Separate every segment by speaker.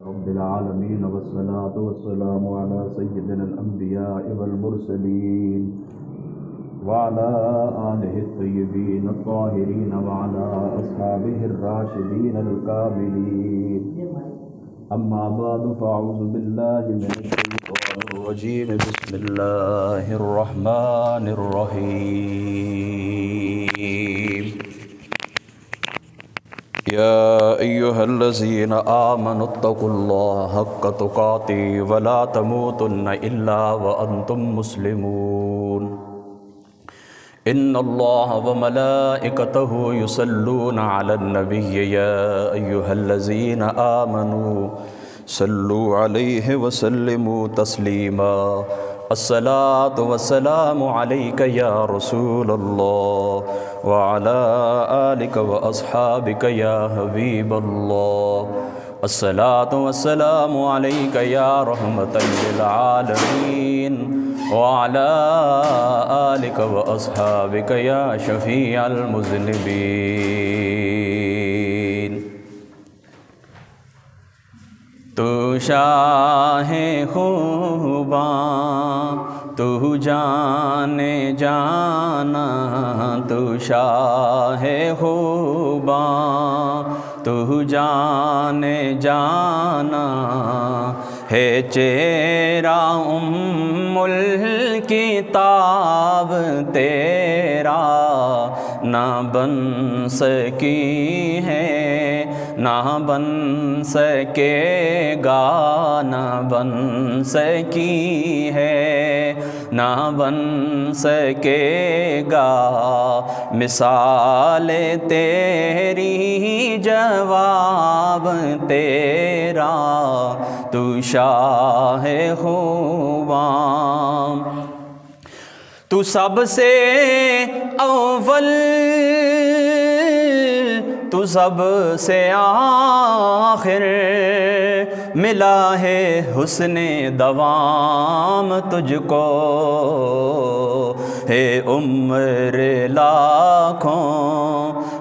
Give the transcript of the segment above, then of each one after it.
Speaker 1: رب العالمين والصلاة والسلام على سيدنا الأنبياء والمرسلين وعلى آله الطيبين الطاهرين وعلى أصحابه الراشدين الكاملين أما بعد فأعوذ بالله من الشيطان الرجيم بسم الله الرحمن الرحيم يا أيها الذين آمنوا اتقوا الله حق تقاته ولا تموتن إلا وأنتم مسلمون إن الله وملائكته يصلون على النبي يا أيها الذين آمنوا صلوا عليه وسلموا تسليما الصلاة والسلام عليك يا رسول الله وعلى آلك وأصحابك يا حبيب الله الصلاة والسلام عليك يا رحمة للعالمين وعلى آلك وأصحابك يا شفيع المذنبين تو شاہ خوباں تو جانے جانا تو شاہ خوباں تو جانے جانا ہے چہرہ الکتاب تیرا نہ بن سکی ہے نہ بن سکے گا نہ بن سکی ہے نہ بن سکے گا مثال تیری جواب تیرا تو شاہ خوباں تو سب سے اول تو سب سے آخر ملا ہے حسن دوام تجھ کو ہے عمر لاکھوں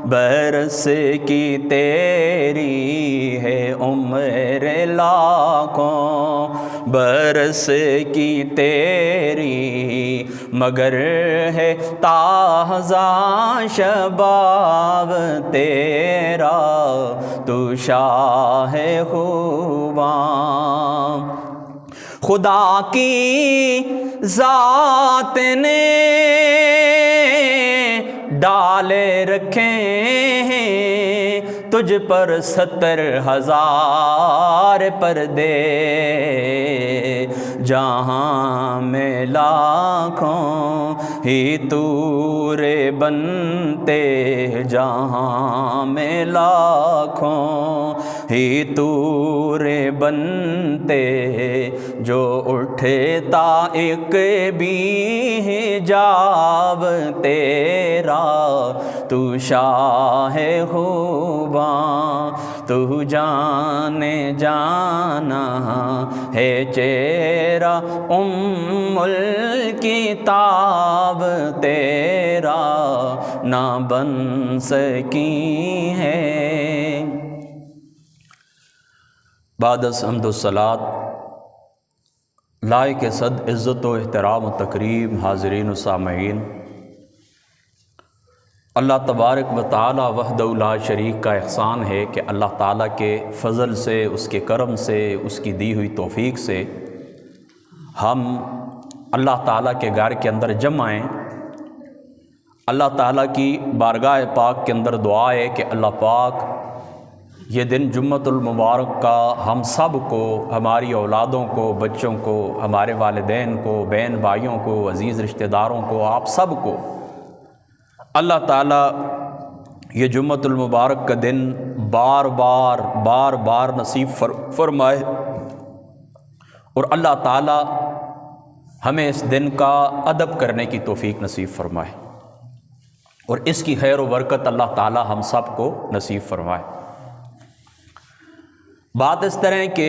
Speaker 1: برس کی تیری ہے عمر لاکھوں برس کی تیری مگر ہے تازہ شباب تیرا تو شاہ خوباں خدا کی ذات نے ڈالے رکھے ہیں تجھ پر 70,000 پردے جہاں میں لاکھوں ہی تورے بنتے جہاں میں لاکھوں ہی تورے بنتے جو اٹھے تا ایک بھی حجاب تیرا تو شاہ خوباں تو جانے جانا ہے چہرہ الکتاب تیرا نہ بن سکی ہے بعد از حمد و صلات لائق صد عزت و احترام و تکریم حاضرین و سامعین اللہ تبارک و تعالی وحدہ لا شریک کا احسان ہے کہ اللہ تعالیٰ کے فضل سے اس کے کرم سے اس کی دی ہوئی توفیق سے ہم اللہ تعالیٰ کے گھر کے اندر جمع ہیں اللہ تعالیٰ کی بارگاہ پاک کے اندر دعا ہے کہ اللہ پاک یہ دن جمعۃ المبارک کا ہم سب کو ہماری اولادوں کو بچوں کو ہمارے والدین کو بہن بھائیوں کو عزیز رشتہ داروں کو آپ سب کو اللہ تعالیٰ یہ جمعۃ المبارک کا دن بار بار نصیب فرمائے اور اللہ تعالیٰ ہمیں اس دن کا ادب کرنے کی توفیق نصیب فرمائے اور اس کی خیر و برکت اللہ تعالیٰ ہم سب کو نصیب فرمائے بات اس طرح ہے کہ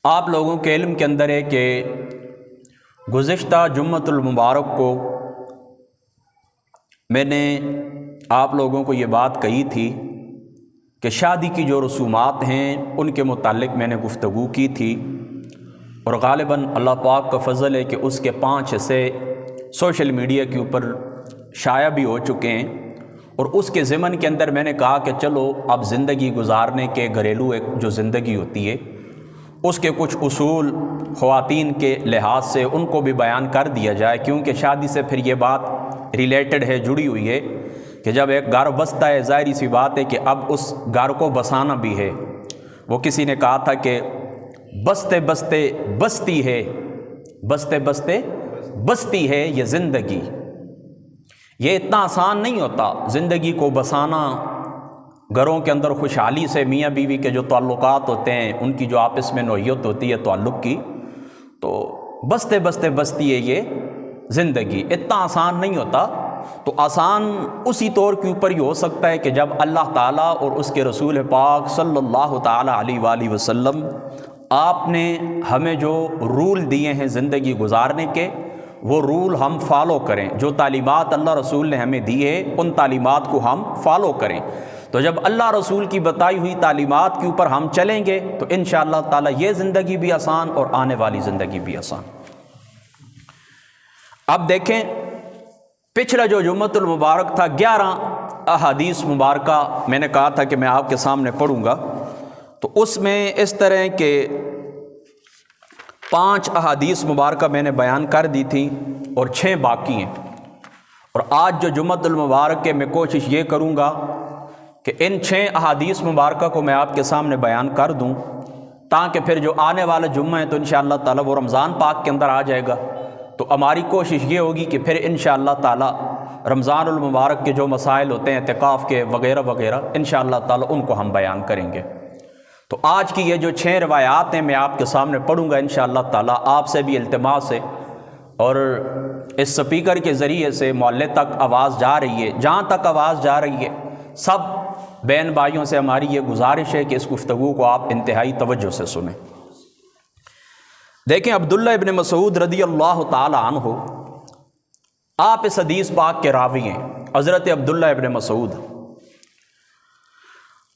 Speaker 1: آپ لوگوں کے علم کے اندر ہے کہ گزشتہ جمعۃ المبارک کو میں نے آپ لوگوں کو یہ بات کہی تھی کہ شادی کی جو رسومات ہیں ان کے متعلق میں نے گفتگو کی تھی، اور غالباً اللہ پاک کا فضل ہے کہ اس کے 5 حصے سوشل میڈیا کے اوپر شائع بھی ہو چکے ہیں، اور اس کے ضمن کے اندر میں نے کہا کہ چلو اب زندگی گزارنے کے گھریلو ایک جو زندگی ہوتی ہے اس کے کچھ اصول خواتین کے لحاظ سے ان کو بھی بیان کر دیا جائے، کیونکہ شادی سے پھر یہ بات ریلیٹڈ ہے، جڑی ہوئی ہے کہ جب ایک گھر بستا ہے ظاہری سی بات ہے کہ اب اس گھر کو بسانا بھی ہے۔ وہ کسی نے کہا تھا کہ بستے بستے بستی ہے، بستے بستے بستی ہے یہ زندگی۔ یہ اتنا آسان نہیں ہوتا زندگی کو بسانا، گھروں کے اندر خوشحالی سے میاں بیوی کے جو تعلقات ہوتے ہیں ان کی جو آپس میں نوعیت ہوتی ہے تعلق کی، تو بستے بستے بستی ہے یہ زندگی، اتنا آسان نہیں ہوتا۔ تو آسان اسی طور کے اوپر ہی ہو سکتا ہے کہ جب اللہ تعالیٰ اور اس کے رسول پاک صلی اللہ تعالیٰ علیہ وآلہ وسلم آپ نے ہمیں جو رول دیے ہیں زندگی گزارنے کے، وہ رول ہم فالو کریں، جو تعلیمات اللہ رسول نے ہمیں دی ہے ان تعلیمات کو ہم فالو کریں۔ تو جب اللہ رسول کی بتائی ہوئی تعلیمات کے اوپر ہم چلیں گے تو انشاءاللہ تعالیٰ یہ زندگی بھی آسان اور آنے والی زندگی بھی آسان۔ اب دیکھیں پچھلا جو جمعۃ المبارک تھا 11 احادیث مبارکہ میں نے کہا تھا کہ میں آپ کے سامنے پڑھوں گا، تو اس میں اس طرح کے 5 احادیث مبارکہ میں نے بیان کر دی تھی اور 6 باقی ہیں، اور آج جو جمعۃ المبارک کے میں کوشش یہ کروں گا کہ ان 6 احادیث مبارکہ کو میں آپ کے سامنے بیان کر دوں، تاکہ پھر جو آنے والا جمعہ ہے تو انشاءاللہ تعالیٰ وہ رمضان پاک کے اندر آ جائے گا۔ تو ہماری کوشش یہ ہوگی کہ پھر انشاءاللہ تعالیٰ رمضان المبارک کے جو مسائل ہوتے ہیں اعتکاف کے وغیرہ وغیرہ انشاءاللہ تعالیٰ ان کو ہم بیان کریں گے۔ تو آج کی یہ جو 6 روایات ہیں میں آپ کے سامنے پڑھوں گا انشاءاللہ تعالیٰ، آپ سے بھی التماس ہے اور اس سپیکر کے ذریعے سے محلے تک آواز جا رہی ہے، جہاں تک آواز جا رہی ہے سب بہن بھائیوں سے ہماری یہ گزارش ہے کہ اس گفتگو کو آپ انتہائی توجہ سے سنیں۔ دیکھیں عبداللہ ابن مسعود رضی اللہ تعالی عنہ، آپ اس حدیث پاک کے راوی ہیں، حضرت عبداللہ ابن مسعود۔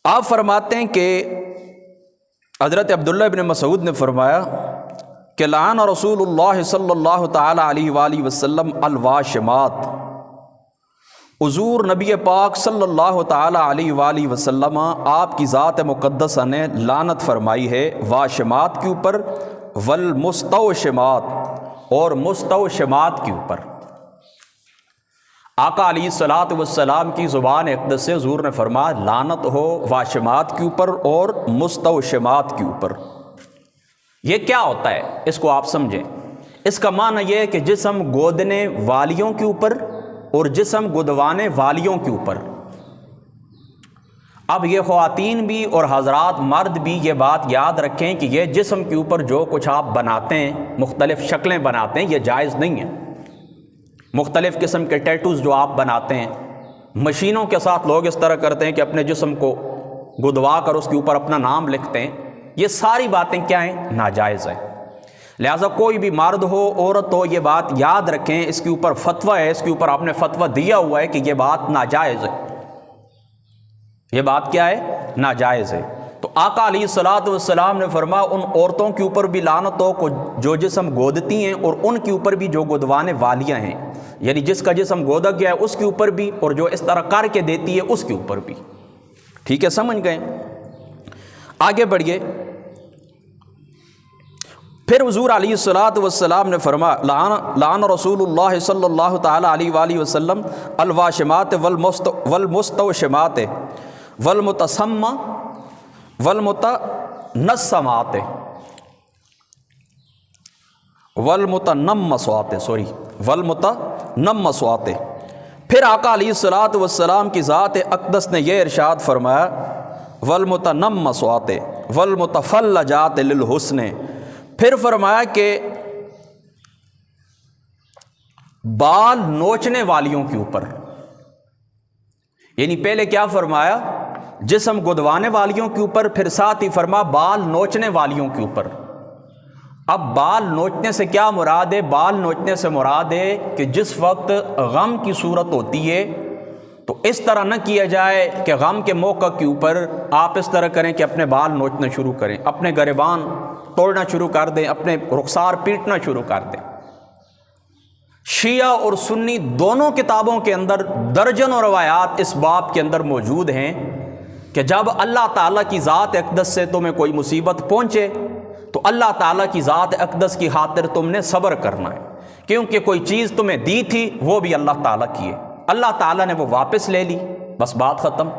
Speaker 1: آپ فرماتے ہیں کہ حضرت عبداللہ ابن مسعود نے فرمایا کہ لعن رسول اللہ صلی اللہ تعالی علیہ وآلہ وسلم الواشمات، حضور نبی پاک صلی اللہ تعالی علیہ وآلہ وسلم آپ کی ذات مقدسہ نے لعنت فرمائی ہے واشمات کے اوپر، والمستوشمات اور مستوشمات کے اوپر۔ آقا علیہ الصلوۃ والسلام کی زبان اقدس سے حضور نے فرمایا لعنت ہو واشمات کے اوپر اور مستوشمات کے اوپر۔ یہ کیا ہوتا ہے اس کو آپ سمجھیں۔ اس کا معنی یہ ہے کہ جسم گودنے والیوں کے اوپر اور جسم گدوانے والیوں کے اوپر۔ اب یہ خواتین بھی اور حضرات مرد بھی یہ بات یاد رکھیں کہ یہ جسم کے اوپر جو کچھ آپ بناتے ہیں، مختلف شکلیں بناتے ہیں، یہ جائز نہیں ہے۔ مختلف قسم کے ٹیٹوز جو آپ بناتے ہیں، مشینوں کے ساتھ لوگ اس طرح کرتے ہیں کہ اپنے جسم کو گدوا کر اس کے اوپر اپنا نام لکھتے ہیں، یہ ساری باتیں کیا ہیں؟ ناجائز ہیں۔ لہٰذا کوئی بھی مرد ہو عورت ہو یہ بات یاد رکھیں، اس کے اوپر فتویٰ ہے، اس کے اوپر آپ نے فتویٰ دیا ہوا ہے کہ یہ بات ناجائز ہے، یہ بات کیا ہے؟ ناجائز ہے۔ تو آقا علیہ الصلوۃ والسلام نے فرمایا ان عورتوں کے اوپر بھی لعنت ہو جو جسم گودتی ہیں، اور ان کے اوپر بھی جو گدوانے والیاں ہیں، یعنی جس کا جسم گودا گیا ہے اس کے اوپر بھی، اور جو اس طرح کر کے دیتی ہے اس کے اوپر بھی۔ ٹھیک ہے، سمجھ گئے؟ آگے بڑھیے۔ پھر حضور علیہ الصلوۃ والسلام نے فرمایا لعن رسول اللہ صلی اللہ تعالی علیہ وآلہ وسلم الواشمات والمستوشمات والمتسمہ والمتنسمات والمتنمسوات۔ پھر آقا علیہ الصلوۃ والسلام کی ذات اقدس نے یہ ارشاد فرمایا والمتنمسوات والمتفلجات للحسن۔ پھر فرمایا کہ بال نوچنے والیوں کے اوپر، یعنی پہلے کیا فرمایا؟ جسم گدوانے والیوں کے اوپر، پھر ساتھ ہی فرما بال نوچنے والیوں کے اوپر۔ اب بال نوچنے سے کیا مراد ہے؟ بال نوچنے سے مراد ہے کہ جس وقت غم کی صورت ہوتی ہے تو اس طرح نہ کیا جائے کہ غم کے موقع کے اوپر آپ اس طرح کریں کہ اپنے بال نوچنا شروع کریں، اپنے گریبان توڑنا شروع کر دیں، اپنے رخسار پیٹنا شروع کر دیں۔ شیعہ اور سنی دونوں کتابوں کے اندر درجنوں روایات اس باب کے اندر موجود ہیں کہ جب اللہ تعالیٰ کی ذات اقدس سے تمہیں کوئی مصیبت پہنچے تو اللہ تعالیٰ کی ذات اقدس کی خاطر تم نے صبر کرنا ہے، کیونکہ کوئی چیز تمہیں دی تھی وہ بھی اللہ تعالیٰ کی ہے، اللہ تعالیٰ نے وہ واپس لے لی، بس بات ختم۔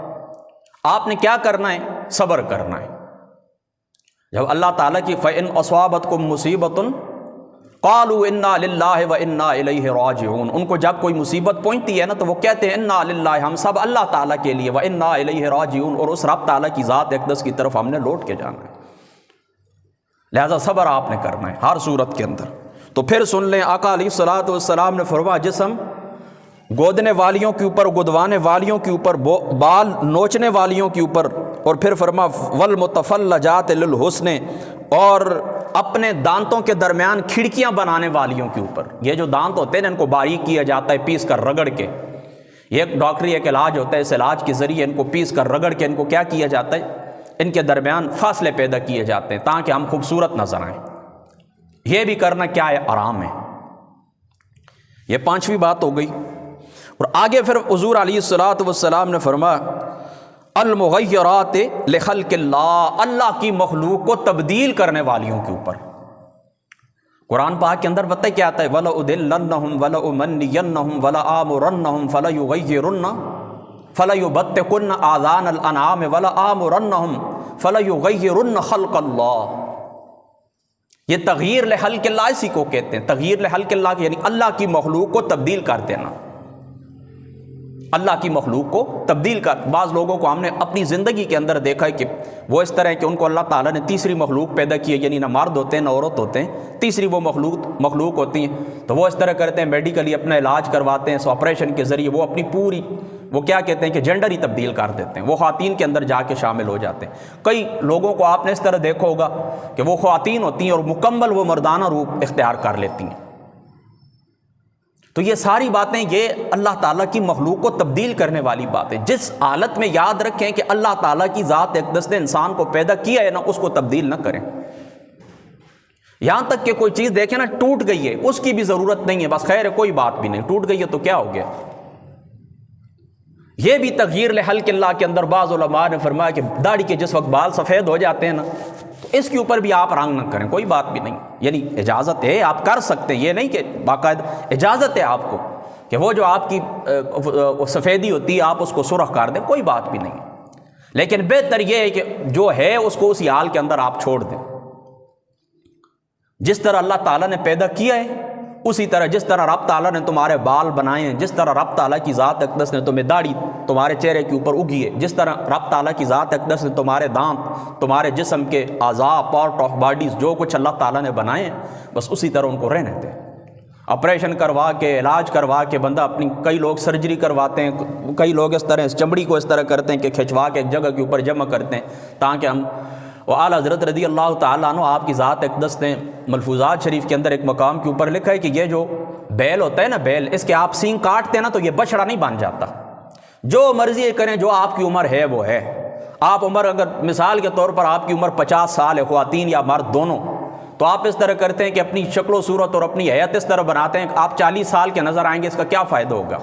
Speaker 1: آپ نے کیا کرنا ہے؟ صبر کرنا ہے۔ جب اللہ تعالیٰ کی فَإِنْ أَصَابَتْكُمْ مُصِيبَةٌ قَالُوا إِنَّا لِلَّهِ وَإِنَّا إِلَيْهِ رَاجِعُونَ، ان کو جب کوئی مصیبت پہنچتی ہے نا تو وہ کہتے ہیں اِنَّا لِلَّهِ، ہم سب اللہ تعالیٰ کے لیے، وَإِنَّا إِلَيْهِ رَاجِعُونَ، اور اس رب تعالیٰ کی ذات اقدس کی طرف ہم نے لوٹ کے جانا ہے۔ لہذا صبر آپ نے کرنا ہے ہر صورت کے اندر۔ تو پھر سن لیں، آقا علیہ الصلوۃ والسلام نے فرمایا جسم گودنے والیوں کے اوپر، گدوانے والیوں کے اوپر، بال نوچنے والیوں کے اوپر، اور پھر فرمایا والمتفلجات للحسن، اور اپنے دانتوں کے درمیان کھڑکیاں بنانے والیوں کے اوپر۔ یہ جو دانت ہوتے ہیں ان کو باریک کیا جاتا ہے پیس کر رگڑ کے، یہ ایک ڈاکٹری ایک علاج ہوتا ہے، اس علاج کے ذریعے ان کو پیس کر رگڑ کے ان کو کیا کیا جاتا ہے، ان کے درمیان فاصلے پیدا کیے جاتے ہیں تاکہ ہم خوبصورت نظر آئیں۔ یہ بھی کرنا کیا ہے؟ آرام ہے۔ یہ پانچویں بات ہو گئی۔ اور آگے پھر حضور علیہ الصلوۃ والسلام نے فرمایا المغیرات لخلق اللہ، اللہ کی مخلوق کو تبدیل کرنے والیوں کے اوپر۔ قرآن پاک کے اندر بتائے کیا آتا ہے، وَلَأُضِلَّنَّهُمْ وَلَأُمَنِّيَنَّهُمْ وَلَآمُرَنَّهُمْ فَلَيُبَتِّكُنَّ آذَانَ الْأَنْعَامِ وَلَآمُرَنَّهُمْ فَلَيُغَيِّرُنَّ خَلْقَ اللَّهِ۔ یہ تغییر لخلق اللہ اسی کو کہتے ہیں، تغییر لخلق اللہ یعنی اللہ کی مخلوق کو تبدیل کر دینا، اللہ کی مخلوق کو تبدیل کر۔ بعض لوگوں کو ہم نے اپنی زندگی کے اندر دیکھا ہے کہ وہ اس طرح ہے کہ ان کو اللہ تعالیٰ نے تیسری مخلوق پیدا کی ہے، یعنی نہ مرد ہوتے ہیں نہ عورت ہوتے ہیں، تیسری وہ مخلوق ہوتی ہیں، تو وہ اس طرح کرتے ہیں، میڈیکلی اپنا علاج کرواتے ہیں، سو آپریشن کے ذریعے وہ اپنی پوری وہ کیا کہتے ہیں کہ جینڈر ہی تبدیل کر دیتے ہیں، وہ خواتین کے اندر جا کے شامل ہو جاتے ہیں۔ کئی لوگوں کو آپ نے اس طرح دیکھا ہوگا کہ وہ خواتین ہوتی ہیں اور مکمل وہ مردانہ روپ اختیار کر لیتی ہیں۔ تو یہ ساری باتیں یہ اللہ تعالیٰ کی مخلوق کو تبدیل کرنے والی باتیں، جس حالت میں یاد رکھیں کہ اللہ تعالیٰ کی ذات اقدس نے انسان کو پیدا کیا ہے نا، اس کو تبدیل نہ کریں۔ یہاں تک کہ کوئی چیز دیکھیں نا ٹوٹ گئی ہے، اس کی بھی ضرورت نہیں ہے، بس خیر ہے کوئی بات بھی نہیں، ٹوٹ گئی ہے تو کیا ہو گیا۔ یہ بھی تغییر لخلق اللہ کے اندر بعض علماء نے فرمایا کہ داڑھی کے جس وقت بال سفید ہو جاتے ہیں نا تو اس کے اوپر بھی آپ رنگ نہ کریں، کوئی بات بھی نہیں، یعنی اجازت ہے، آپ کر سکتے ہیں، یہ نہیں کہ باقاعدہ اجازت ہے آپ کو کہ وہ جو آپ کی سفیدی ہوتی ہے آپ اس کو سرخ کر دیں، کوئی بات بھی نہیں، لیکن بہتر یہ ہے کہ جو ہے اس کو اسی حال کے اندر آپ چھوڑ دیں۔ جس طرح اللہ تعالیٰ نے پیدا کیا ہے اسی طرح، جس طرح رب تعالیٰ نے تمہارے بال بنائے ہیں، جس طرح رب تعالیٰ کی ذات اقدس نے تمہیں داڑھی تمہارے چہرے کے اوپر اگی ہے، جس طرح رب تعالیٰ کی ذات اقدس نے تمہارے دانت، تمہارے جسم کے اعضاء، پارٹ آف باڈیز، جو کچھ اللہ تعالیٰ نے بنائے ہیں بس اسی طرح ان کو رہنے دیں۔ آپریشن کروا کے، علاج کروا کے بندہ اپنی، کئی لوگ سرجری کرواتے ہیں، کئی لوگ اس طرح اس چمڑی کو اس طرح کرتے ہیں کہ کھنچوا کے ایک جگہ کے اوپر جمع کرتے ہیں تاکہ ہم، وہ اعلیٰ حضرت رضی اللہ تعالیٰ عنہ آپ کی ذات اقدس نے ملفوظات شریف کے اندر ایک مقام کے اوپر لکھا ہے کہ یہ جو بیل ہوتا ہے نا، بیل، اس کے آپ سینگ کاٹتے ہیں نا تو یہ بچڑا نہیں بن جاتا، جو مرضی کریں، جو آپ کی عمر ہے وہ ہے۔ آپ عمر اگر مثال کے طور پر آپ کی عمر 50 سال ہے، خواتین یا مرد دونوں، تو آپ اس طرح کرتے ہیں کہ اپنی شکل و صورت اور اپنی حیت اس طرح بناتے ہیں کہ آپ 40 سال کے نظر آئیں گے، اس کا کیا فائدہ ہوگا؟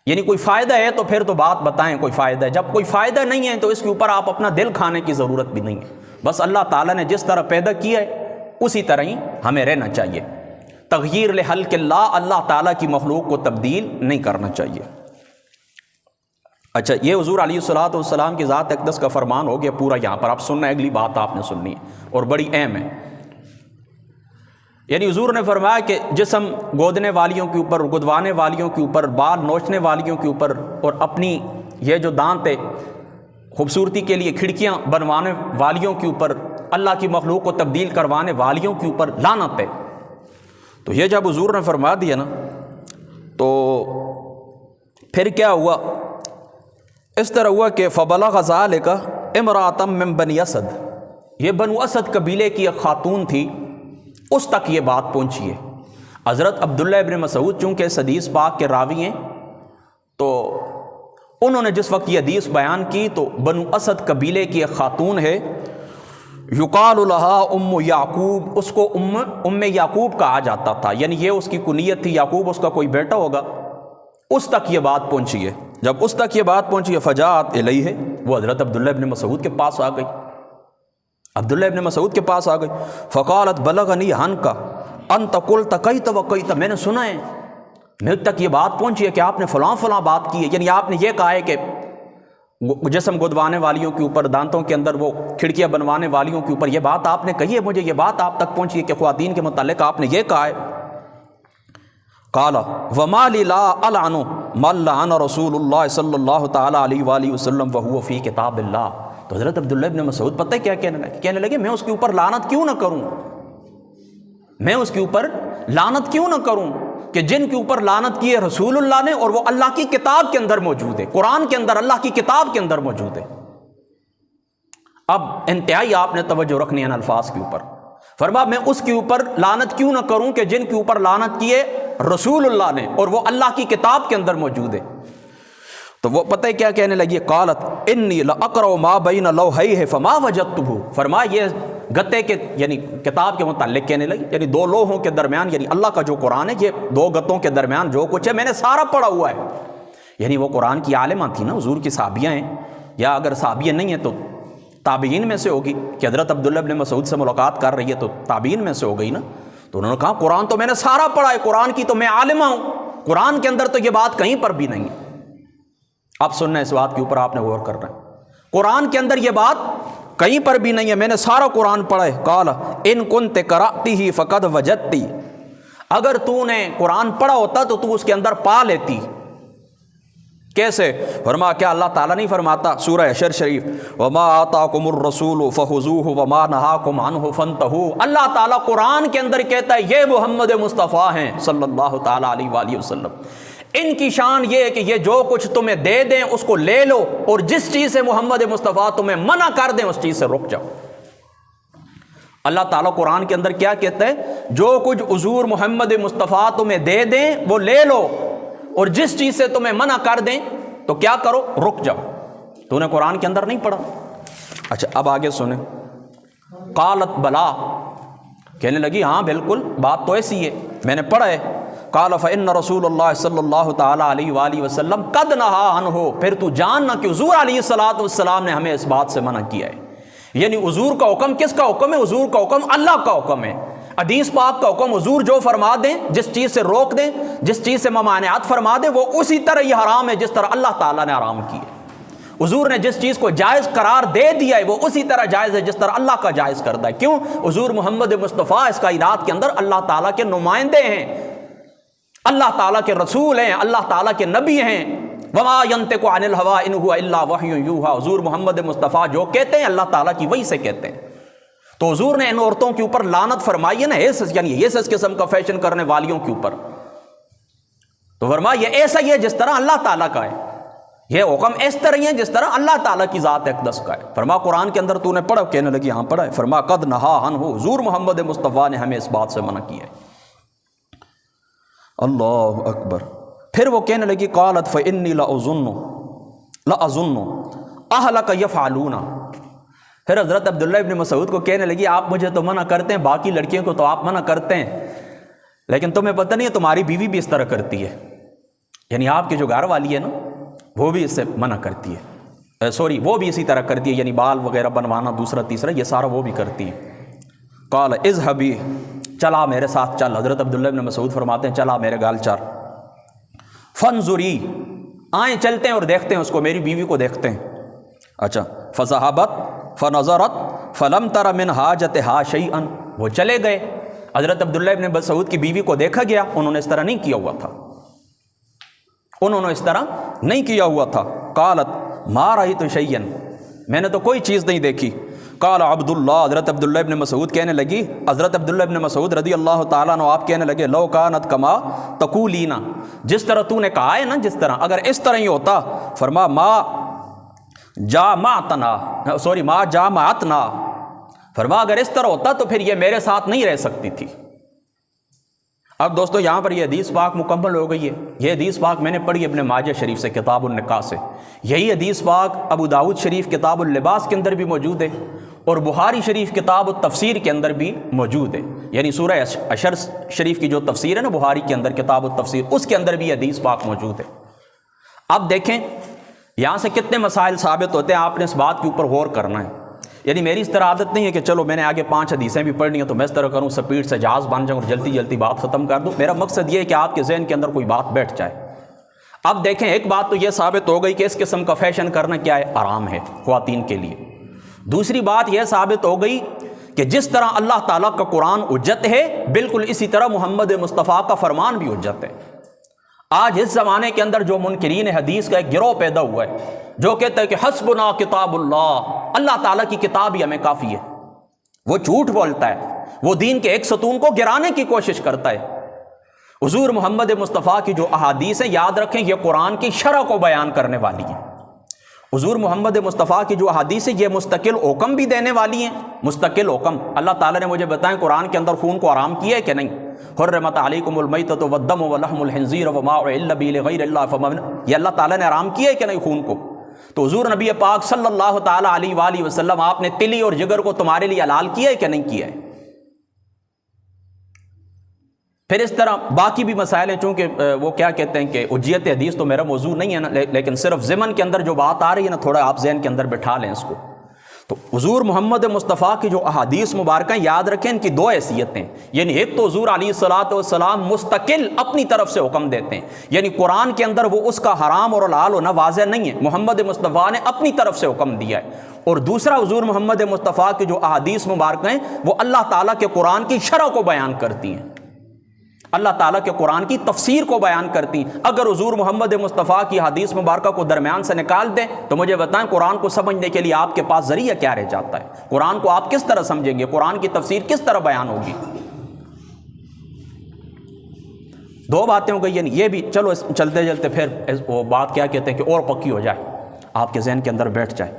Speaker 1: یعنی کوئی فائدہ ہے تو پھر تو بات بتائیں کوئی فائدہ ہے، جب کوئی فائدہ نہیں ہے تو اس کے اوپر آپ اپنا دل کھانے کی ضرورت بھی نہیں ہے۔ بس اللہ تعالیٰ نے جس طرح پیدا کیا ہے اسی طرح ہی ہمیں رہنا چاہیے۔ تغییر لخلق اللہ، اللہ تعالیٰ کی مخلوق کو تبدیل نہیں کرنا چاہیے۔ اچھا، یہ حضور علیہ الصلوۃ والسلام کی ذات اقدس کا فرمان ہو گیا پورا، یہاں پر آپ سننا، اگلی بات آپ نے سننی ہے اور بڑی اہم ہے۔ یعنی حضور نے فرمایا کہ جسم گودنے والیوں کے اوپر، گدوانے والیوں کے اوپر، بال نوچنے والیوں کے اوپر، اور اپنی یہ جو دانت ہے خوبصورتی کے لیے کھڑکیاں بنوانے والیوں کے اوپر، اللہ کی مخلوق کو تبدیل کروانے والیوں کے اوپر لعنت ہے۔ تو یہ جب حضور نے فرما دیا نا تو پھر کیا ہوا؟ اس طرح ہوا کہ فبلغ ذلک امرأۃ من بنی اسد، یہ بنو اسد قبیلے کی ایک خاتون تھی، اس تک یہ بات پہنچی ہے۔ حضرت عبداللہ ابن مسعود چونکہ اس حدیث پاک کے راوی ہیں تو انہوں نے جس وقت یہ حدیث بیان کی تو بنو اسد قبیلے کی ایک خاتون ہے، یقال لہا ام یعقوب، اس کو ام یعقوب کہا جاتا تھا، یعنی یہ اس کی کنیت تھی، یعقوب اس کا کوئی بیٹا ہوگا، اس تک یہ بات پہنچی ہے۔ جب اس تک یہ بات پہنچی ہے فجاءت الیہ، وہ حضرت عبداللہ ابن مسعود کے پاس آ گئی، عبداللہ ابن مسعود کے پاس آ گئی، فقالت بلغنی عنک انت قلت کیت وکیت، میں نے سنا ہے، میرے تک یہ بات پہنچی ہے کہ آپ نے فلاں فلاں بات کی ہے، یعنی آپ نے یہ کہا ہے کہ جسم گدوانے والیوں کے اوپر، دانتوں کے اندر وہ کھڑکیاں بنوانے والیوں کے اوپر یہ بات آپ نے کہی ہے، مجھے یہ بات آپ تک پہنچی ہے کہ خواتین کے متعلق آپ نے یہ کہا ہے۔ قال وما لی لا العن من لعن رسول اللہ صلی اللہ تعالی علیہ وآلہ وسلم وهو فی کتاب اللہ۔ تو حضرت عبداللہ ابن مسعود پتہ ہے کیا کہنے لگے، میں اس کے اوپر لعنت کیوں نہ کروں، میں اس کے اوپر لعنت کیوں نہ کروں کہ جن کے اوپر لعنت کی ہے رسول اللہ نے، اور وہ اللہ کی کتاب کے اندر موجود ہے، قرآن کے اندر، اللہ کی کتاب کے اندر موجود ہے۔ اب انتہائی آپ نے توجہ رکھنی ہے ان الفاظ کے اوپر، فرما میں اس کے اوپر لعنت کیوں نہ کروں کہ جن کے اوپر لعنت کی ہے رسول اللہ نے، اور وہ اللہ کی کتاب کے اندر موجود ہے۔ تو وہ پتہ ہے کیا کہنے لگی، قالت انی لاقرأ ما بین لوحیہ فما وجدتہ، فرمایا یہ گتے کے یعنی کتاب کے متعلق کہنے لگی، یعنی دو لوحوں کے درمیان، یعنی اللہ کا جو قرآن ہے، یہ دو گتوں کے درمیان جو کچھ ہے میں نے سارا پڑھا ہوا ہے۔ یعنی وہ قرآن کی عالمہ تھی نا، حضور کی صحابیہ ہیں، یا اگر صحابیہ نہیں ہیں تو تابعین میں سے ہوگی، کہ حضرت عبداللہ ابن مسعود سے ملاقات کر رہی ہے تو تابعین میں سے ہو گئی نا۔ تو انہوں نے کہا قرآن تو میں نے سارا پڑھا ہے، قرآن کی تو میں عالمہ ہوں، قرآن کے اندر تو یہ بات کہیں پر بھی نہیں ہے۔ اب سننا اس بات کے اوپر آپ نے غور کرنا ہے، قرآن کے اندر یہ بات کہیں پر بھی نہیں ہے، میں نے سارا قرآن پڑھا ہے۔ قال ان کنت قرأتہ فقد وجدتی، اگر تو نے قرآن پڑھا ہوتا تو تو اس کے اندر پا لیتی۔ کیسے؟ فرما کیا اللہ تعالیٰ نہیں فرماتا سورہ حشر شریف وما آتاکم الرسول فخذوہ وما نہاکم عنہ فانتہوا، اللہ تعالیٰ قرآن کے اندر کہتا ہے یہ محمد مصطفیٰ ہیں صلی اللہ تعالیٰ علیہ وآلہ وسلم، ان کی شان یہ ہے کہ یہ جو کچھ تمہیں دے دیں اس کو لے لو، اور جس چیز سے محمد مصطفیٰ تمہیں منع کر دیں اس چیز سے رک جاؤ۔ اللہ تعالیٰ قرآن کے اندر کیا کہتا ہے، جو کچھ حضور محمد مصطفیٰ تمہیں دے دیں وہ لے لو، اور جس چیز سے تمہیں منع کر دیں تو کیا کرو، رک جاؤ۔ تو نے قرآن کے اندر نہیں پڑھا؟ اچھا اب آگے سنیں، قالت بلا، کہنے لگی ہاں بالکل بات تو ایسی ہے، میں نے پڑھا ہے۔ قال فإن رسول اللہ صلی اللہ تعالیٰ علیہ وآلہ وسلم قد نہا عنہ، پھر تو جاننا کہ حضور علیہ الصلوۃ والسلام نے ہمیں اس بات سے منع کیا ہے۔ یعنی حضور کا حکم کس کا حکم ہے؟ حضور کا حکم اللہ کا حکم ہے، حدیث پاک کا حکم، حضور جو فرما دیں، جس چیز سے روک دیں، جس چیز سے ممانعت فرما دیں، وہ اسی طرح یہ حرام ہے جس طرح اللہ تعالیٰ نے حرام کی ہے۔ حضور نے جس چیز کو جائز قرار دے دیا ہے وہ اسی طرح جائز ہے جس طرح اللہ کا جائز کردہ ہے۔ کیوں؟ حضور محمد مصطفیٰ اس کائنات کے اندر اللہ تعالیٰ کے نمائندے ہیں، اللہ تعالیٰ کے رسول ہیں، اللہ تعالیٰ کے نبی ہیں۔ وما ينطق عن الهوى ان هو الا وحی یوحى، حضور محمد مصطفیٰ جو کہتے ہیں اللہ تعالیٰ کی وحی سے کہتے ہیں۔ تو حضور نے ان عورتوں کے اوپر لعنت فرمائی ہے نا، یعنی اس قسم کا فیشن کرنے والیوں کے اوپر، تو فرمایا یہ ایسا ہی ہے جس طرح اللہ تعالیٰ کا ہے، یہ حکم اس طرح ہی ہے جس طرح اللہ تعالیٰ کی ذات اقدس کا ہے۔ فرما قرآن کے اندر تو نے پڑھا؟ کہنے لگی ہاں پڑھا ہے۔ فرما قد نہا عنہ، حضور محمد مصطفیٰ نے ہمیں اس بات سے منع کیا ہے۔ اللہ اکبر۔ پھر وہ کہنے لگی قالت فإنی لأظن أهلك يفعلون، پھر حضرت عبداللہ ابن مسعود کو کہنے لگی آپ مجھے تو منع کرتے ہیں، باقی لڑکیوں کو تو آپ منع کرتے ہیں، لیکن تمہیں پتہ نہیں ہے تمہاری بیوی بھی اس طرح کرتی ہے، یعنی آپ کی جو گھر والی ہے نا وہ بھی اس سے منع کرتی ہے، وہ بھی اسی طرح کرتی ہے، یعنی بال وغیرہ بنوانا دوسرا تیسرا یہ سارا وہ بھی کرتی ہے۔ قال اذهبی، چلا میرے ساتھ چل، حضرت عبداللہ ابن مسعود فرماتے ہیں چلا میرے گال چار، فانظری، آئیں چلتے ہیں اور دیکھتے ہیں اس کو، میری بیوی کو دیکھتے ہیں۔ اچھا، فذهبت فنظرت فلم تر من حاجتها شیئا، وہ چلے گئے، حضرت عبداللہ ابن مسعود کی بیوی کو دیکھا گیا، انہوں نے اس طرح نہیں کیا ہوا تھا، انہوں نے اس طرح نہیں کیا ہوا تھا۔ قالت ما رأیت شیئا، میں نے تو کوئی چیز نہیں دیکھی۔ قال عبداللہ، حضرت عبداللہ ابن مسعود کہنے لگی، حضرت عبداللہ ابن مسعود رضی اللہ تعالیٰ عنہ آپ کہنے لگے لو کانت کما تقولین، جس طرح تو نے کہا ہے نا، جس طرح اگر اس طرح ہی ہوتا، فرما ما جامعتنا، فرما اگر اس طرح ہوتا تو پھر یہ میرے ساتھ نہیں رہ سکتی تھی، اب دوستو یہاں پر یہ حدیث پاک مکمل ہو گئی ہے. یہ حدیث پاک میں نے پڑھی ابن ماجہ شریف سے کتاب النکاح سے. یہی حدیث پاک ابو داؤد شریف کتاب اللباس کے اندر بھی موجود ہے اور بخاری شریف کتاب التفسیر کے اندر بھی موجود ہے. یعنی سورہ عشر شریف کی جو تفسیر ہے نا بخاری کے اندر کتاب التفسیر، اس کے اندر بھی حدیث پاک موجود ہے. اب دیکھیں یہاں سے کتنے مسائل ثابت ہوتے ہیں، آپ نے اس بات کے اوپر غور کرنا ہے. یعنی میری اس طرح عادت نہیں ہے کہ چلو میں نے آگے 5 حدیثیں بھی پڑھنی ہیں تو میں اس طرح کروں سپیڈ سے جہاز بن جاؤں اور جلدی جلدی بات ختم کر دوں. میرا مقصد یہ ہے کہ آپ کے ذہن کے اندر کوئی بات بیٹھ جائے. اب دیکھیں ایک بات تو یہ ثابت ہو گئی کہ اس قسم کا فیشن کرنا کیا ہے، حرام ہے خواتین کے لیے. دوسری بات یہ ثابت ہو گئی کہ جس طرح اللہ تعالیٰ کا قرآن حجت ہے، بالکل اسی طرح محمد مصطفیٰ کا فرمان بھی حجت ہے. آج اس زمانے کے اندر جو منکرین حدیث کا ایک گروہ پیدا ہوا ہے جو کہتا ہے کہ حسبنا کتاب اللہ، اللہ تعالیٰ کی کتاب ہی ہمیں کافی ہے. وہ جھوٹ بولتا ہے، وہ دین کے ایک ستون کو گرانے کی کوشش کرتا ہے. حضور محمد مصطفیٰ کی جو احادیث ہیں یاد رکھیں یہ قرآن کی شرح کو بیان کرنے والی ہیں. حضور محمد مصطفیٰ کی جو احادیث ہیں یہ مستقل حکم بھی دینے والی ہیں. مستقل حکم اللہ تعالیٰ نے مجھے بتائیں قرآن کے اندر خون کو حرام کیا ہے کہ نہیں. حرمت علیکم المیتۃ والدم ولحم الخنزیر وما اہل به لغیر اللہ فمن، یہ اللہ تعالیٰ نے حرام کیا ہے کہ نہیں خون کو. تو حضور نبی پاک صلی اللہ تعالیٰ علیہ وآلہ وسلم آپ نے تلی اور جگر کو تمہارے لیے حلال کیا ہے کہ نہیں کیا ہے. پھر اس طرح باقی بھی مسائل ہیں، چونکہ وہ کیا کہتے ہیں کہ حجیت حدیث تو میرا موضوع نہیں ہے نا، لیکن صرف ضمن کے اندر جو بات آ رہی ہے نا تھوڑا آپ ذہن کے اندر بٹھا لیں اس کو. تو حضور محمد مصطفیٰ کی جو احادیث مبارکہ یاد رکھیں ان کی 2 حیثیتیں. یعنی ایک تو حضور علیہ الصلوۃ والسلام مستقل اپنی طرف سے حکم دیتے ہیں، یعنی قرآن کے اندر وہ اس کا حرام اور حلال ہونا واضح نہیں ہے، محمد مصطفیٰ نے اپنی طرف سے حکم دیا ہے. اور دوسرا حضور محمد مصطفیٰ کی جو احادیث مبارکہ ہیں وہ اللہ تعالیٰ کے قرآن کی شرح کو بیان کرتی ہیں، اللہ تعالیٰ کے قرآن کی تفسیر کو بیان کرتی ہیں. اگر حضور محمد مصطفیٰ کی حدیث مبارکہ کو درمیان سے نکال دیں تو مجھے بتائیں قرآن کو سمجھنے کے لیے آپ کے پاس ذریعہ کیا رہ جاتا ہے؟ قرآن کو آپ کس طرح سمجھیں گے؟ قرآن کی تفسیر کس طرح بیان ہوگی؟ 2 باتیں ہو گئی. یعنی یہ بھی چلو چلتے چلتے پھر وہ بات کیا کہتے ہیں کہ اور پکی ہو جائے، آپ کے ذہن کے اندر بیٹھ جائے.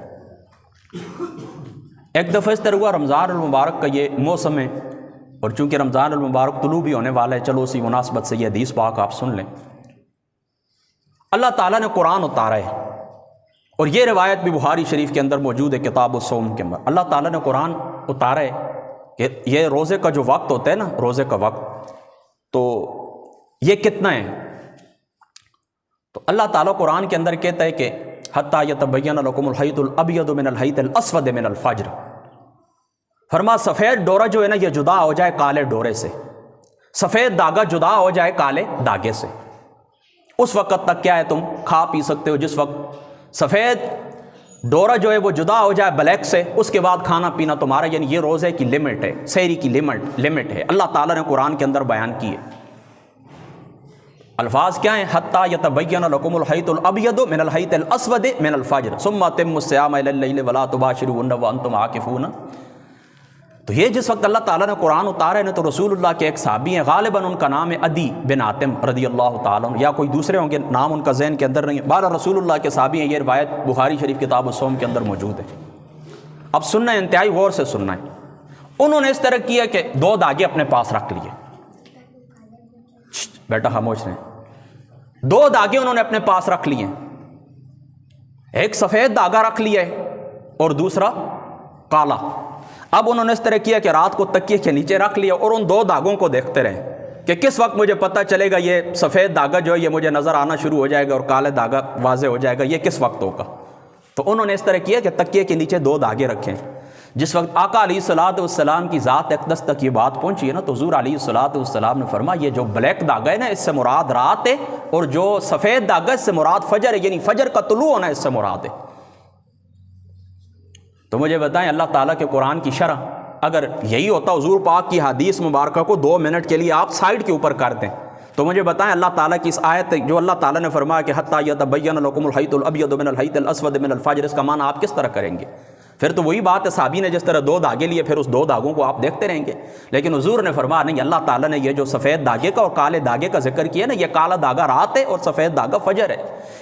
Speaker 1: ایک دفعہ اس طرح ہوا رمضان المبارک کا یہ موسم ہے اور چونکہ رمضان المبارک طلوع بھی ہونے والا ہے، چلو اسی مناسبت سے یہ حدیث پاک آپ سن لیں. اللہ تعالیٰ نے قرآن اتارا ہے اور یہ روایت بھی بخاری شریف کے اندر موجود ہے کتاب الصوم کے اندر. اللہ تعالیٰ نے قرآن اتارا ہے کہ یہ روزے کا جو وقت ہوتا ہے نا، روزے کا وقت تو یہ کتنا ہے. تو اللہ تعالیٰ قرآن کے اندر کہتا ہے کہ حتیٰ یتبین لکم الخیط الابیض من الخیط الاسود من الفجر، فرما سفید ڈورا جو ہے نا یہ جدا ہو جائے کالے ڈورے سے، سفید داغا جدا ہو جائے کالے داغے سے. اس وقت تک کیا ہے تم کھا پی سکتے ہو جس وقت سفید ڈورا جو ہے وہ جدا ہو جائے بلیک سے، اس کے بعد کھانا پینا تمہارا. یعنی یہ روزے کی لمٹ ہے، سحری کی لمٹ ہے، اللہ تعالیٰ نے قرآن کے اندر بیان کی ہے. الفاظ کیا ہیں؟ حتیٰ یتبین لکم الخیط الابیض من الخیط الاسود من الفجر ثم اتموا الصیام الی اللیل ولا تباشروہن وانتم عاکفون. تو یہ جس وقت اللہ تعالیٰ نے قرآن اتارا ہے نا تو رسول اللہ کے ایک صحابی ہیں، غالباً ان کا نام ہے عدی بن حاتم رضی اللہ تعالیٰ عنہ، یا کوئی دوسرے ہوں گے، نام ان کا ذہن کے اندر نہیں ہے. بہرحال رسول اللہ کے صحابی ہیں. یہ روایت بخاری شریف کتاب الصوم کے اندر موجود ہے. اب سننا ہے، انتہائی غور سے سننا ہے. انہوں نے اس طرح کیا کہ 2 داغے اپنے پاس رکھ لیے. بیٹا خاموش رہیں. 2 داغے انہوں نے اپنے پاس رکھ لیے، ایک سفید داغا رکھ لیا ہے اور دوسرا کالا. اب انہوں نے اس طرح کیا کہ رات کو تکیے کے نیچے رکھ لیا اور ان 2 داغوں کو دیکھتے رہے کہ کس وقت مجھے پتہ چلے گا یہ سفید داغا جو ہے یہ مجھے نظر آنا شروع ہو جائے گا اور کالا داغا واضح ہو جائے گا، یہ کس وقت ہوگا. تو انہوں نے اس طرح کیا کہ تکیے کے نیچے 2 داغے رکھیں. جس وقت آقا علیہ الصلوۃ والسلام کی ذات اقدس تک یہ بات پہنچی ہے نا تو حضور علیہ الصلوۃ والسلام نے فرمایا یہ جو بلیک داغا ہے نا اس سے مراد رات ہے، اور جو سفید داغا اس سے مراد فجر ہے، یعنی فجر کا طلوع ہونا اس سے مراد ہے. تو مجھے بتائیں اللہ تعالیٰ کے قرآن کی شرح اگر یہی ہوتا حضور پاک کی حدیث مبارکہ کو 2 منٹ کے لیے آپ سائڈ کے اوپر کر دیں تو مجھے بتائیں اللہ تعالیٰ کی اس آیت جو اللہ تعالیٰ نے فرمایا کہ حتیٰ یتبین لکم الخیط الابیض من الخیط الاسود من الفجر، اس کا معنی آپ کس طرح کریں گے؟ پھر تو وہی بات ہے صحابی نے جس طرح 2 داغے لیے پھر اس 2 داغوں کو آپ دیکھتے رہیں گے. لیکن حضور نے فرمایا نہیں، اللہ تعالیٰ نے یہ جو سفید داغے کا اور کالے داغے کا ذکر کیا نا، یہ کالا داغا رات ہے اور سفید داغا فجر ہے.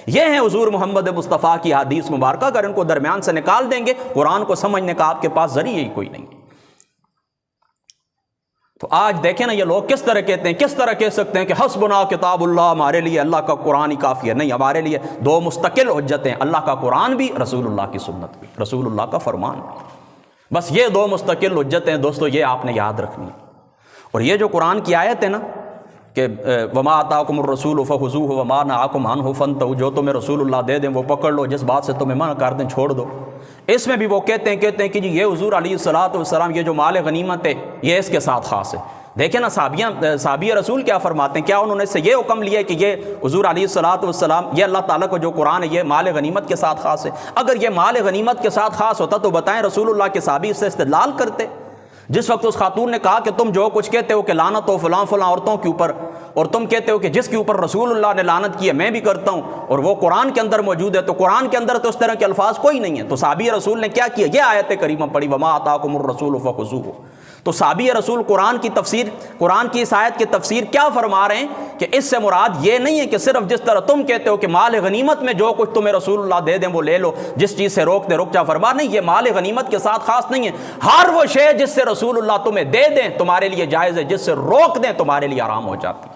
Speaker 1: یہ ہیں حضور محمد مصطفیٰ کی حدیث مبارکہ. اگر ان کو درمیان سے نکال دیں گے قرآن کو سمجھنے کا آپ کے پاس ذریعہ ہی کوئی نہیں. تو آج دیکھیں نا یہ لوگ کس طرح کہتے ہیں، کس طرح کہہ سکتے ہیں کہ حسبنا کتاب اللہ، ہمارے لیے اللہ کا قرآن ہی کافی ہے؟ نہیں، ہمارے لیے دو مستقل حجتیں، اللہ کا قرآن بھی، رسول اللہ کی سنت بھی، رسول اللہ کا فرمان بھی، بس یہ دو مستقل حجتیں دوستو، یہ آپ نے یاد رکھنی ہے۔ اور یہ جو قرآن کی آیت ہے نا کہ وما آتاکم الرسول فخذوہ وما نہاکم عنہ فانتہوا، جو تمہیں رسول اللہ دے دیں وہ پکڑ لو، جس بات سے تمہیں منع کر دیں چھوڑ دو۔ اس میں بھی وہ کہتے ہیں کہ جی یہ حضور علیہ الصلوۃ یہ جو مال غنیمت ہے یہ اس کے ساتھ خاص ہے۔ دیکھیں نا صحابی رسول کیا فرماتے ہیں، کیا انہوں نے اس سے یہ حکم لیا ہے کہ یہ حضور علیہ الصلوۃ یہ اللہ تعالیٰ کو جو قرآن ہے یہ مال غنیمت کے ساتھ خاص ہے؟ اگر یہ مال غنیمت کے ساتھ خاص ہوتا تو بتائیں رسول اللہ کے صحابی اس سے استدلال کرتے؟ جس وقت اس خاتون نے کہا کہ تم جو کچھ کہتے ہو کہ لعنت ہو فلاں فلاں عورتوں کے اوپر، اور تم کہتے ہو کہ جس کے اوپر رسول اللہ نے لعنت کی ہے میں بھی کرتا ہوں، اور وہ قرآن کے اندر موجود ہے، تو قرآن کے اندر تو اس طرح کے الفاظ کوئی نہیں ہے۔ تو صحابی رسول نے کیا کیا؟ یہ آیت کریمہ پڑھی وما آتاکم الرسول فخذوہ۔ تو صحابی رسول قرآن کی تفسیر، قرآن کی اس آیت کی تفسیر کیا فرما رہے ہیں کہ اس سے مراد یہ نہیں ہے کہ صرف جس طرح تم کہتے ہو کہ مال غنیمت میں جو کچھ تمہیں رسول اللہ دے دیں وہ لے لو، جس چیز سے روک دے رک جا، فرما نہیں، یہ مال غنیمت کے ساتھ خاص نہیں ہے، ہر وہ شے جس سے رسول اللہ تمہیں دے دیں تمہارے لیے جائز ہے، جس سے روک دیں تمہارے لیے حرام ہو جاتی ہے،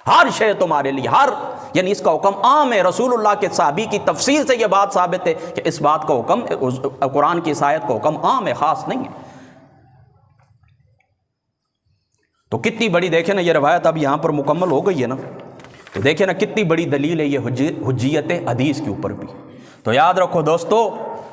Speaker 1: ہر شے تمہارے لیے، ہر، یعنی اس کا حکم عام ہے۔ رسول اللہ کے صحابی کی تفسیر سے یہ بات ثابت ہے کہ اس بات کا حکم، قرآن کی اس آیت کا حکم عام ہے، خاص نہیں ہے۔ تو کتنی بڑی، دیکھیں نا یہ روایت اب یہاں پر مکمل ہو گئی ہے نا، تو دیکھیں نا کتنی بڑی دلیل ہے یہ حجیت حدیث کے اوپر بھی۔ تو یاد رکھو دوستو،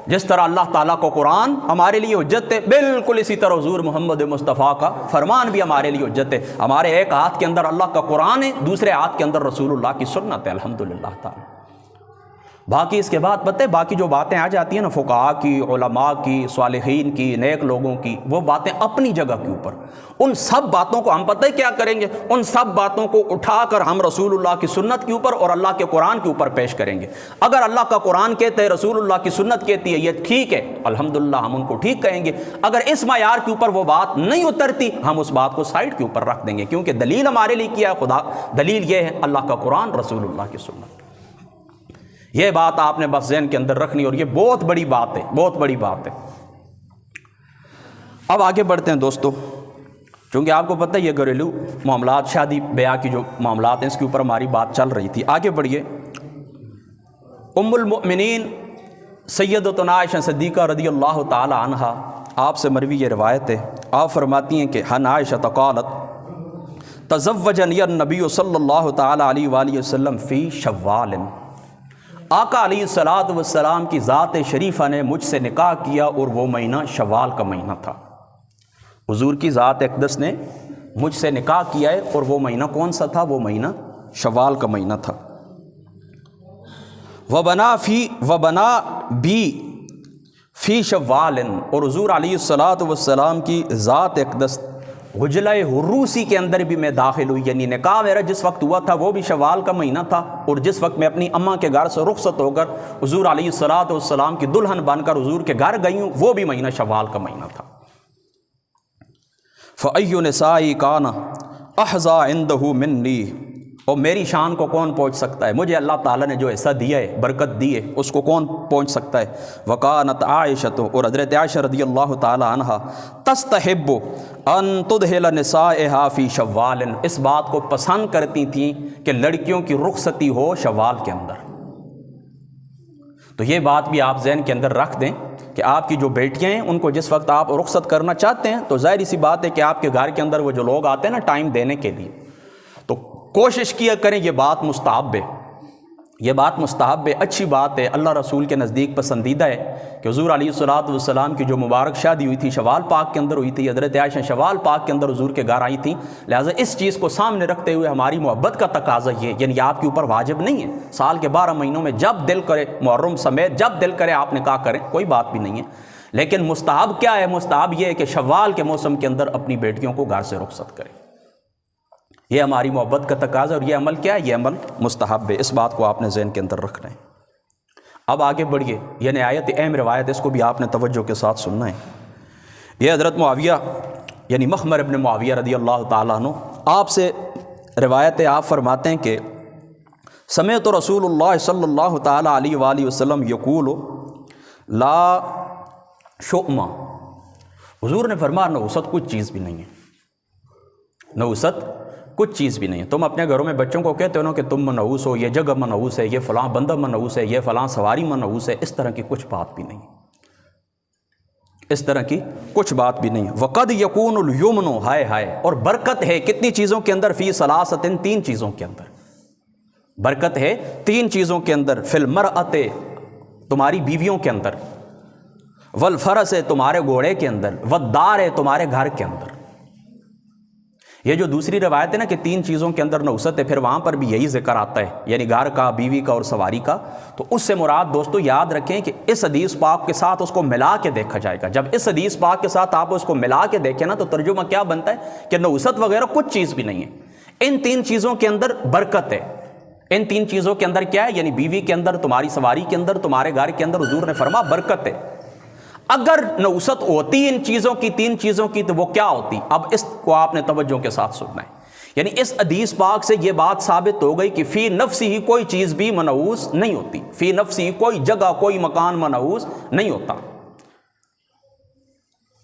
Speaker 1: جس طرح اللہ تعالیٰ کو قرآن ہمارے لیے حجت ہے، بالکل اسی طرح حضور محمد مصطفیٰ کا فرمان بھی ہمارے لیے حجت ہے۔ ہمارے ایک ہاتھ کے اندر اللہ کا قرآن ہے، دوسرے ہاتھ کے اندر رسول اللہ کی سنت ہے، الحمدللہ تعالیٰ۔ باقی اس کے بعد پتہ ہے، باقی جو باتیں آ جاتی ہیں نا فقہاء کی، علماء کی، صالحین کی، نیک لوگوں کی، وہ باتیں اپنی جگہ کے اوپر، ان سب باتوں کو ہم پتہ ہے کیا کریں گے، ان سب باتوں کو اٹھا کر ہم رسول اللہ کی سنت کے اوپر اور اللہ کے قرآن کے اوپر پیش کریں گے۔ اگر اللہ کا قرآن کہتے ہیں، رسول اللہ کی سنت کہتی ہے یہ ٹھیک ہے، الحمدللہ ہم ان کو ٹھیک کہیں گے۔ اگر اس معیار کے اوپر وہ بات نہیں اترتی، ہم اس بات کو سائڈ کے اوپر رکھ دیں گے، کیونکہ دلیل ہمارے لیے کیا ہے؟ خدا، دلیل یہ ہے اللہ کا قرآن، رسول اللہ کی سنت۔ یہ بات آپ نے بس ذہن کے اندر رکھنی، اور یہ بہت بڑی بات ہے، بہت بڑی بات ہے۔ اب آگے بڑھتے ہیں دوستو، چونکہ آپ کو پتہ ہے یہ گھریلو معاملات، شادی بیاہ کی جو معاملات ہیں اس کے اوپر ہماری بات چل رہی تھی۔ آگے بڑھیے۔ ام المؤمنین سیدتنا عائشہ صدیقہ رضی اللہ تعالی عنہا، آپ سے مروی یہ روایت ہے، آپ فرماتی ہیں کہ حن عائشہ قالت تزوجنی النبی صلی اللہ تعالی علیہ وآلہ وسلم فی شوال، آقا علیہ السلام کی ذات شریفہ نے مجھ سے نکاح کیا اور وہ مہینہ شوال کا مہینہ تھا۔ حضور کی ذات اقدس نے مجھ سے نکاح کیا ہے، اور وہ مہینہ کون سا تھا؟ وہ مہینہ شوال کا مہینہ تھا۔ وبنا بی فی شوال، اور حضور علیہ السلام کی ذات اقدس غجلہ حروسی کے اندر بھی میں داخل ہوئی، یعنی نکاح میرا جس وقت ہوا تھا وہ بھی شوال کا مہینہ تھا، اور جس وقت میں اپنی اماں کے گھر سے رخصت ہو کر حضور علیہ السلام کی دلہن بن کر حضور کے گھر گئی ہوں، وہ بھی مہینہ شوال کا مہینہ تھا۔ فَأَيُّ نِسَاءِ كَانَ أَحْظَىٰ عِندَهُ مِنِّي، اور میری شان کو کون پہنچ سکتا ہے؟ مجھے اللہ تعالیٰ نے جو حصہ دیا ہے، برکت دی ہے، اس کو کون پہنچ سکتا ہے؟ وَكَانَتْ عَائِشَةُ، اور حضرت عائشہ رضی اللہ تعالی عنہا تستحب ان تدخل نسائها فی شوال، اس بات کو پسند کرتی تھیں کہ لڑکیوں کی رخصتی ہو شوال کے اندر۔ تو یہ بات بھی آپ ذہن کے اندر رکھ دیں کہ آپ کی جو بیٹیاں ہیں ان کو جس وقت آپ رخصت کرنا چاہتے ہیں تو ظاہر سی بات ہے کہ آپ کے گھر کے اندر وہ جو لوگ آتے ہیں نا ٹائم دینے کے لیے، تو کوشش کیا کریں، یہ بات مستحب ہے، یہ بات مستحب ہے، اچھی بات ہے، اللہ رسول کے نزدیک پسندیدہ ہے کہ حضور علیہ السلام کی جو مبارک شادی ہوئی تھی شوال پاک کے اندر ہوئی تھی، حضرت عائشہ شوال پاک کے اندر حضور کے گھر آئی تھیں، لہٰذا اس چیز کو سامنے رکھتے ہوئے ہماری محبت کا تقاضا یہ، یعنی آپ کے اوپر واجب نہیں ہے، سال کے 12 مہینوں میں جب دل کرے، محرم سمیت جب دل کرے آپ نکاح کریں، کوئی بات بھی نہیں ہے، لیکن مستحب کیا ہے؟ مستحب یہ ہے کہ شوال کے موسم کے اندر اپنی بیٹیوں کو گھر سے رخصت کریں، یہ ہماری محبت کا تقاضا، اور یہ عمل کیا ہے؟ یہ عمل مستحب ہے، اس بات کو آپ نے ذہن کے اندر رکھنا ہے۔ اب آگے بڑھیے، یہ نہایت اہم روایت، اس کو بھی آپ نے توجہ کے ساتھ سننا ہے۔ یہ حضرت معاویہ یعنی مخمر ابن معاویہ رضی اللہ تعالیٰ عنہ، آپ سے روایت ہے، آپ فرماتے ہیں کہ سمعت رسول اللہ صلی اللہ تعالیٰ علیہ وآلہ وسلم یقول لا شؤم، حضور نے فرمایا نحوست کچھ چیز بھی نہیں ہے، نوست کچھ چیز بھی نہیں ہے۔ تم اپنے گھروں میں بچوں کو کہتے ہو نا کہ تم منحوس ہو، یہ جگہ منحوس ہے، یہ فلاں بندہ منحوس ہے، یہ فلاں سواری منحوس ہے، اس طرح کی کچھ بات بھی نہیں، اس طرح کی کچھ بات بھی نہیں۔ وقد یکون الیمن، ہائے ہائے، اور برکت ہے کتنی چیزوں کے اندر، فی ثلاثۃ، تین چیزوں کے اندر برکت ہے، تین چیزوں کے اندر، فی المرأۃ، تمہاری بیویوں کے اندر، والفرس، تمہارے گھوڑے کے اندر، والدار، تمہارے گھر کے اندر۔ یہ جو دوسری روایت ہے نا کہ تین چیزوں کے اندر نوست ہے، پھر وہاں پر بھی یہی ذکر آتا ہے، یعنی گھر کا، بیوی کا اور سواری کا، تو اس سے مراد دوستو یاد رکھیں کہ اس حدیث پاک کے ساتھ اس کو ملا کے دیکھا جائے گا۔ جب اس حدیث پاک کے ساتھ آپ اس کو ملا کے دیکھیں نا تو ترجمہ کیا بنتا ہے کہ نوست وغیرہ کچھ چیز بھی نہیں ہے، ان تین چیزوں کے اندر برکت ہے۔ ان تین چیزوں کے اندر کیا ہے؟ یعنی بیوی کے اندر، تمہاری سواری کے اندر، تمہارے گھر کے اندر، حضور نے فرمایا برکت ہے۔ اگر نوست ہوتی ان چیزوں کی، تین چیزوں کی، تو وہ کیا ہوتی؟ اب اس کو آپ نے توجہ کے ساتھ سننا ہے۔ یعنی اس حدیث پاک سے یہ بات ثابت ہو گئی کہ فی نفسی ہی کوئی چیز بھی منحوس نہیں ہوتی، فی نفسی کوئی جگہ، کوئی مکان منحوس نہیں ہوتا۔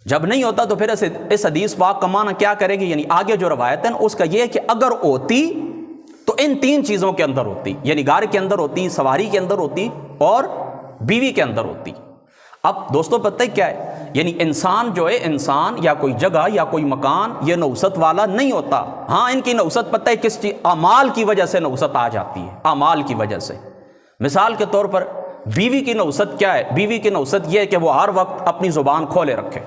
Speaker 1: جب نہیں ہوتا تو پھر اس حدیث پاک کا معنی کیا کرے گی؟ یعنی آگے جو روایت ہے اس کا یہ ہے کہ اگر ہوتی تو ان تین چیزوں کے اندر ہوتی، یعنی گھر کے اندر ہوتی، سواری کے اندر ہوتی اور بیوی کے اندر ہوتی۔ اب دوستو پتہ کیا ہے، یعنی انسان جو ہے، انسان یا کوئی جگہ یا کوئی مکان یہ نوست والا نہیں ہوتا۔ ہاں ان کی نوست پتہ ہے کس چیز؟ اعمال کی وجہ سے نوست آ جاتی ہے، اعمال کی وجہ سے۔ مثال کے طور پر بیوی کی نوست کیا ہے؟ بیوی کی نوست یہ ہے کہ وہ ہر وقت اپنی زبان کھولے رکھے،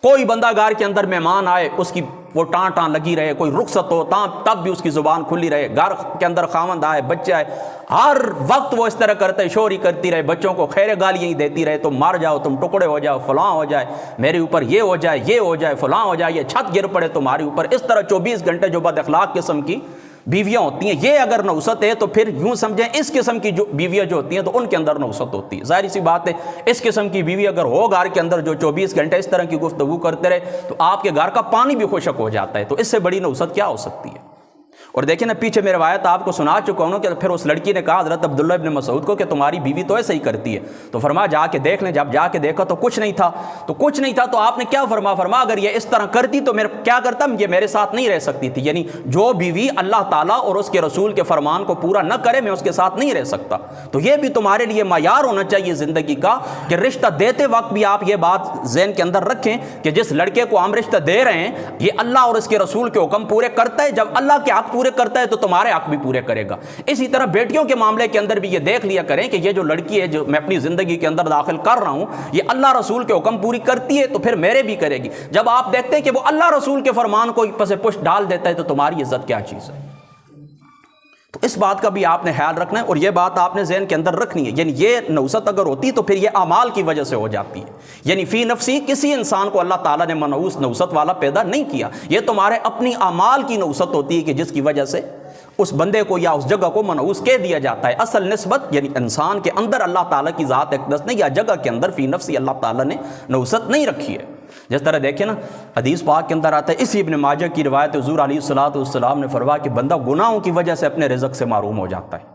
Speaker 1: کوئی بندہ گھر کے اندر مہمان آئے اس کی وہ ٹان لگی رہے، کوئی رخصت ہو تب بھی اس کی زبان کھلی رہے، گھر کے اندر خاوند آئے، بچے آئے، ہر وقت وہ اس طرح کرتے، شوری کرتی رہے، بچوں کو خیر گالیاں ہی دیتی رہے، تم مر جاؤ، تم ٹکڑے ہو جاؤ، فلاں ہو جائے، میرے اوپر یہ ہو جائے، یہ ہو جائے، فلاں ہو جائے، یہ چھت گر پڑے تمہارے اوپر، اس طرح 24 گھنٹے جو بد اخلاق قسم کی بیویاں ہوتی ہیں، یہ اگر نوست ہے تو پھر یوں سمجھیں اس قسم کی جو بیویاں جو ہوتی ہیں تو ان کے اندر نوست ہوتی ہے۔ ظاہر سی بات ہے اس قسم کی بیوی اگر ہو گھر کے اندر جو 24 گھنٹے اس طرح کی گفتگو کرتے رہے تو آپ کے گھر کا پانی بھی خشک ہو جاتا ہے، تو اس سے بڑی نوست کیا ہو سکتی ہے؟ اور دیکھیں نا پیچھے میں روایت آپ کو سنا چکا ہوں کہ پھر اس لڑکی نے کہا حضرت عبداللہ ابن مسعود کو کہ تمہاری بیوی تو ایسا ہی کرتی ہے، تو فرمایا جا کے دیکھ لیں۔ جب جا کے دیکھا تو کچھ نہیں تھا، تو آپ نے کیا فرمایا اگر یہ اس طرح کرتی تو میں کیا کرتا، یہ میرے ساتھ نہیں رہ سکتی تھی۔ یعنی جو بیوی اللہ تعالیٰ اور اس کے رسول کے فرمان کو پورا نہ کرے میں اس کے ساتھ نہیں رہ سکتا۔ تو یہ بھی تمہارے لیے معیار ہونا چاہیے زندگی کا کہ رشتہ دیتے وقت بھی آپ یہ بات ذہن کے اندر رکھیں کہ جس لڑکے کو ہم رشتہ دے رہے ہیں یہ اللہ اور اس کے رسول کے حکم پورے کرتا ہے، جب اللہ کے حق پورے کرتا ہے تو تمہارے حق بھی پورے کرے گا۔ اسی طرح بیٹیوں کے معاملے کے اندر بھی یہ دیکھ لیا کریں کہ یہ جو لڑکی ہے جو میں اپنی زندگی کے اندر داخل کر رہا ہوں یہ اللہ رسول کے حکم پوری کرتی ہے تو پھر میرے بھی کرے گی۔ جب آپ دیکھتے ہیں کہ وہ اللہ رسول کے فرمان کو پس پشت ڈال دیتا ہے تو تمہاری عزت کیا چیز ہے؟ تو اس بات کا بھی آپ نے خیال رکھنا ہے اور یہ بات آپ نے ذہن کے اندر رکھنی ہے۔ یعنی یہ نوست اگر ہوتی تو پھر یہ اعمال کی وجہ سے ہو جاتی ہے۔ یعنی فی نفسی کسی انسان کو اللہ تعالیٰ نے منحوس نوست والا پیدا نہیں کیا، یہ تمہارے اپنی اعمال کی نوست ہوتی ہے کہ جس کی وجہ سے اس بندے کو یا اس جگہ کو منحوس کہہ دیا جاتا ہے۔ اصل نسبت یعنی انسان کے اندر اللہ تعالیٰ کی ذات اقدس نے یا جگہ کے اندر فی نفسی اللہ تعالیٰ نے نوست نہیں رکھی ہے۔ جس طرح دیکھیں نا حدیث پاک کے اندر آتا ہے، اسی ابن ماجہ کی روایت حضور علیہ الصلوۃ نے فرمایا کہ بندہ گناہوں کی وجہ سے اپنے رزق سے محروم ہو جاتا ہے۔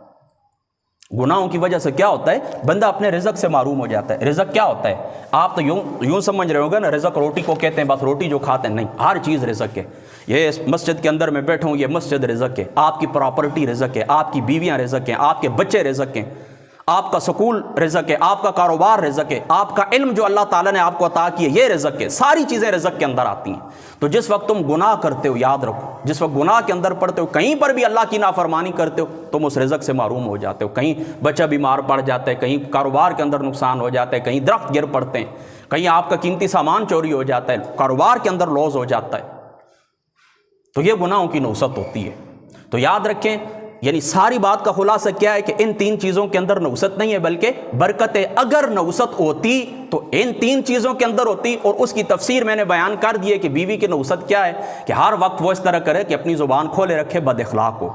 Speaker 1: گناہوں کی وجہ سے کیا ہوتا ہے؟ بندہ اپنے رزق سے محروم ہو جاتا ہے۔ رزق کیا ہوتا ہے؟ آپ تو یوں سمجھ رہے ہوگے نا رزق روٹی کو کہتے ہیں، بس روٹی جو کھاتے ہیں، نہیں، ہر چیز رزق ہے۔ یہ مسجد کے اندر میں بیٹھا ہوں، یہ مسجد رزق ہے، آپ کی پراپرٹی رزق ہے، آپ کی بیویاں رزق ہیں، آپ کے بچے رزق ہیں، آپ کا سکول رزق ہے، آپ کا کاروبار رزق ہے، آپ کا علم جو اللہ تعالیٰ نے آپ کو عطا کیا یہ رزق ہے۔ ساری چیزیں رزق کے اندر آتی ہیں۔ تو جس وقت تم گناہ کرتے ہو یاد رکھو، جس وقت گناہ کے اندر پڑتے ہو، کہیں پر بھی اللہ کی نافرمانی کرتے ہو، تم اس رزق سے محروم ہو جاتے ہو۔ کہیں بچہ بیمار پڑ جاتا ہے، کہیں کاروبار کے اندر نقصان ہو جاتا ہے، کہیں درخت گر پڑتے ہیں، کہیں آپ کا قیمتی سامان چوری ہو جاتا ہے، کاروبار کے اندر لوز ہو جاتا ہے، تو یہ گناہوں کی نوست ہوتی ہے۔ تو یاد رکھیں یعنی ساری بات کا خلاصہ کیا ہے کہ ان تین چیزوں کے اندر نوست نہیں ہے بلکہ برکت ہے۔ اگر نوست ہوتی تو ان تین چیزوں کے اندر ہوتی، اور اس کی تفسیر میں نے بیان کر دی ہے کہ بیوی کی نوست کیا ہے کہ ہر وقت وہ اس طرح کرے کہ اپنی زبان کھولے رکھے، بد اخلاق ہو۔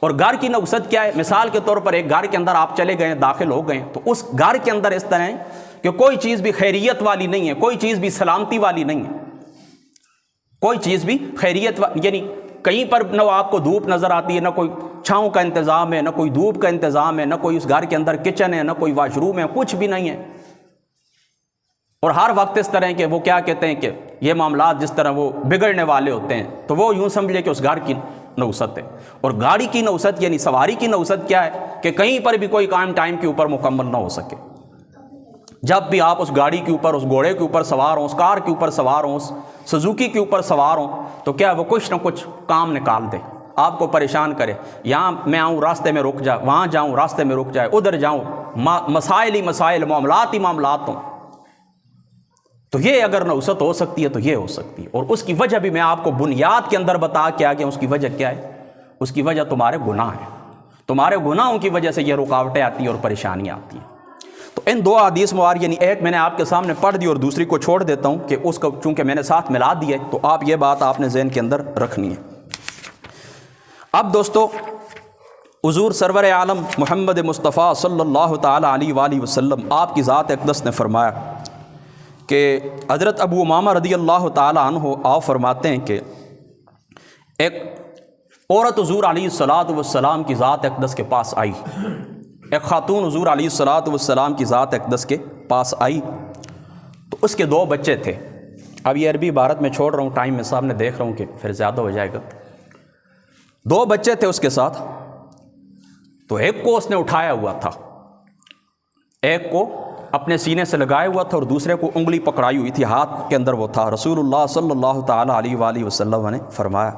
Speaker 1: اور گھر کی نوست کیا ہے؟ مثال کے طور پر ایک گھر کے اندر آپ چلے گئے، داخل ہو گئے، تو اس گھر کے اندر اس طرح ہے کہ کوئی چیز بھی خیریت والی نہیں ہے، کوئی چیز بھی سلامتی والی نہیں ہے، کوئی چیز بھی خیریت یعنی کہیں پر نہ آپ کو دھوپ نظر آتی ہے، نہ کوئی چھاؤں کا انتظام ہے، نہ کوئی دھوپ کا انتظام ہے، نہ کوئی اس گھر کے اندر کچن ہے، نہ کوئی واش روم ہے، کچھ بھی نہیں ہے۔ اور ہر وقت اس طرح کہ وہ کیا کہتے ہیں کہ یہ معاملات جس طرح وہ بگڑنے والے ہوتے ہیں تو وہ یوں سمجھے کہ اس گھر کی نوست ہے. اور گاڑی کی نوست یعنی سواری کی نوست کیا ہے کہ کہیں پر بھی کوئی کام ٹائم کے اوپر مکمل نہ ہو سکے. جب بھی آپ اس گاڑی کے اوپر، اس گھوڑے کے اوپر سوار ہوں، اس کار کے اوپر سوار ہوں، اس سزوکی کے اوپر سوار ہوں، تو کیا وہ کچھ نہ کچھ کام نکال دے، آپ کو پریشان کرے. یہاں میں آؤں راستے میں رک جائے، وہاں جاؤں راستے میں رک جائے، ادھر جاؤں مسائل ہی مسائل، معاملات ہی معاملات ہوں. تو یہ اگر نوست ہو سکتی ہے تو یہ ہو سکتی ہے. اور اس کی وجہ بھی میں آپ کو بنیاد کے اندر بتا کے آگیا. اس کی وجہ کیا ہے؟ اس کی وجہ تمہارے گناہ ہیں. تمہارے گناہوں کی وجہ سے یہ رکاوٹیں آتی ہیں اور پریشانیاں آتی ہیں. تو ان دو حدیث مبارک یعنی ایک میں نے آپ کے سامنے پڑھ دی اور دوسری کو چھوڑ دیتا ہوں کہ اس کو چونکہ میں نے ساتھ ملا دی ہے تو آپ یہ بات آپ نے ذہن کے اندر رکھنی ہے. اب دوستو، حضور سرور عالم محمد مصطفیٰ صلی اللہ تعالیٰ علیہ وآلہ وسلم آپ کی ذات اقدس نے فرمایا کہ حضرت ابو امامہ رضی اللہ تعالیٰ عنہ آپ فرماتے ہیں کہ ایک عورت حضور علیہ الصلاۃ والسلام کی ذات اقدس کے پاس آئی. ایک خاتون حضور علیہ الصلاۃ والسلام کی ذات اقدس کے پاس آئی تو اس کے دو بچے تھے. اب یہ عربی عبارت میں چھوڑ رہا ہوں، ٹائم میں سامنے دیکھ رہا ہوں کہ پھر زیادہ ہو جائے گا. دو بچے تھے اس کے ساتھ. تو ایک کو اس نے اٹھایا ہوا تھا، ایک کو اپنے سینے سے لگایا ہوا تھا اور دوسرے کو انگلی پکڑائی ہوئی تھی، ہاتھ کے اندر وہ تھا. رسول اللہ صلی اللہ تعالیٰ علیہ وآلہ وسلم نے فرمایا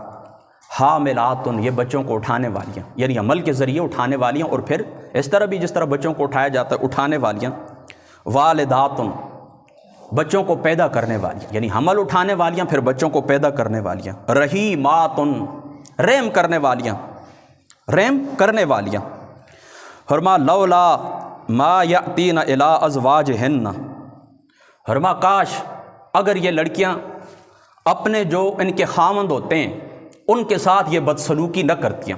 Speaker 1: حاملاتن، یہ بچوں کو اٹھانے والیاں، یعنی عمل کے ذریعے اٹھانے والیاں، اور پھر اس طرح بھی جس طرح بچوں کو اٹھایا جاتا ہے اٹھانے والیاں. والداتن، بچوں کو پیدا کرنے والیاں، یعنی حمل اٹھانے والیاں پھر بچوں کو پیدا کرنے والیاں. رحیماتن، رحم کرنے والیاں، رحم کرنے والیاں. فرما لولا ما یأتین الی ازواجہن، فرما کاش اگر یہ لڑکیاں اپنے جو ان کے خامند ہوتے ہیں ان کے ساتھ یہ بدسلوکی نہ کرتیاں.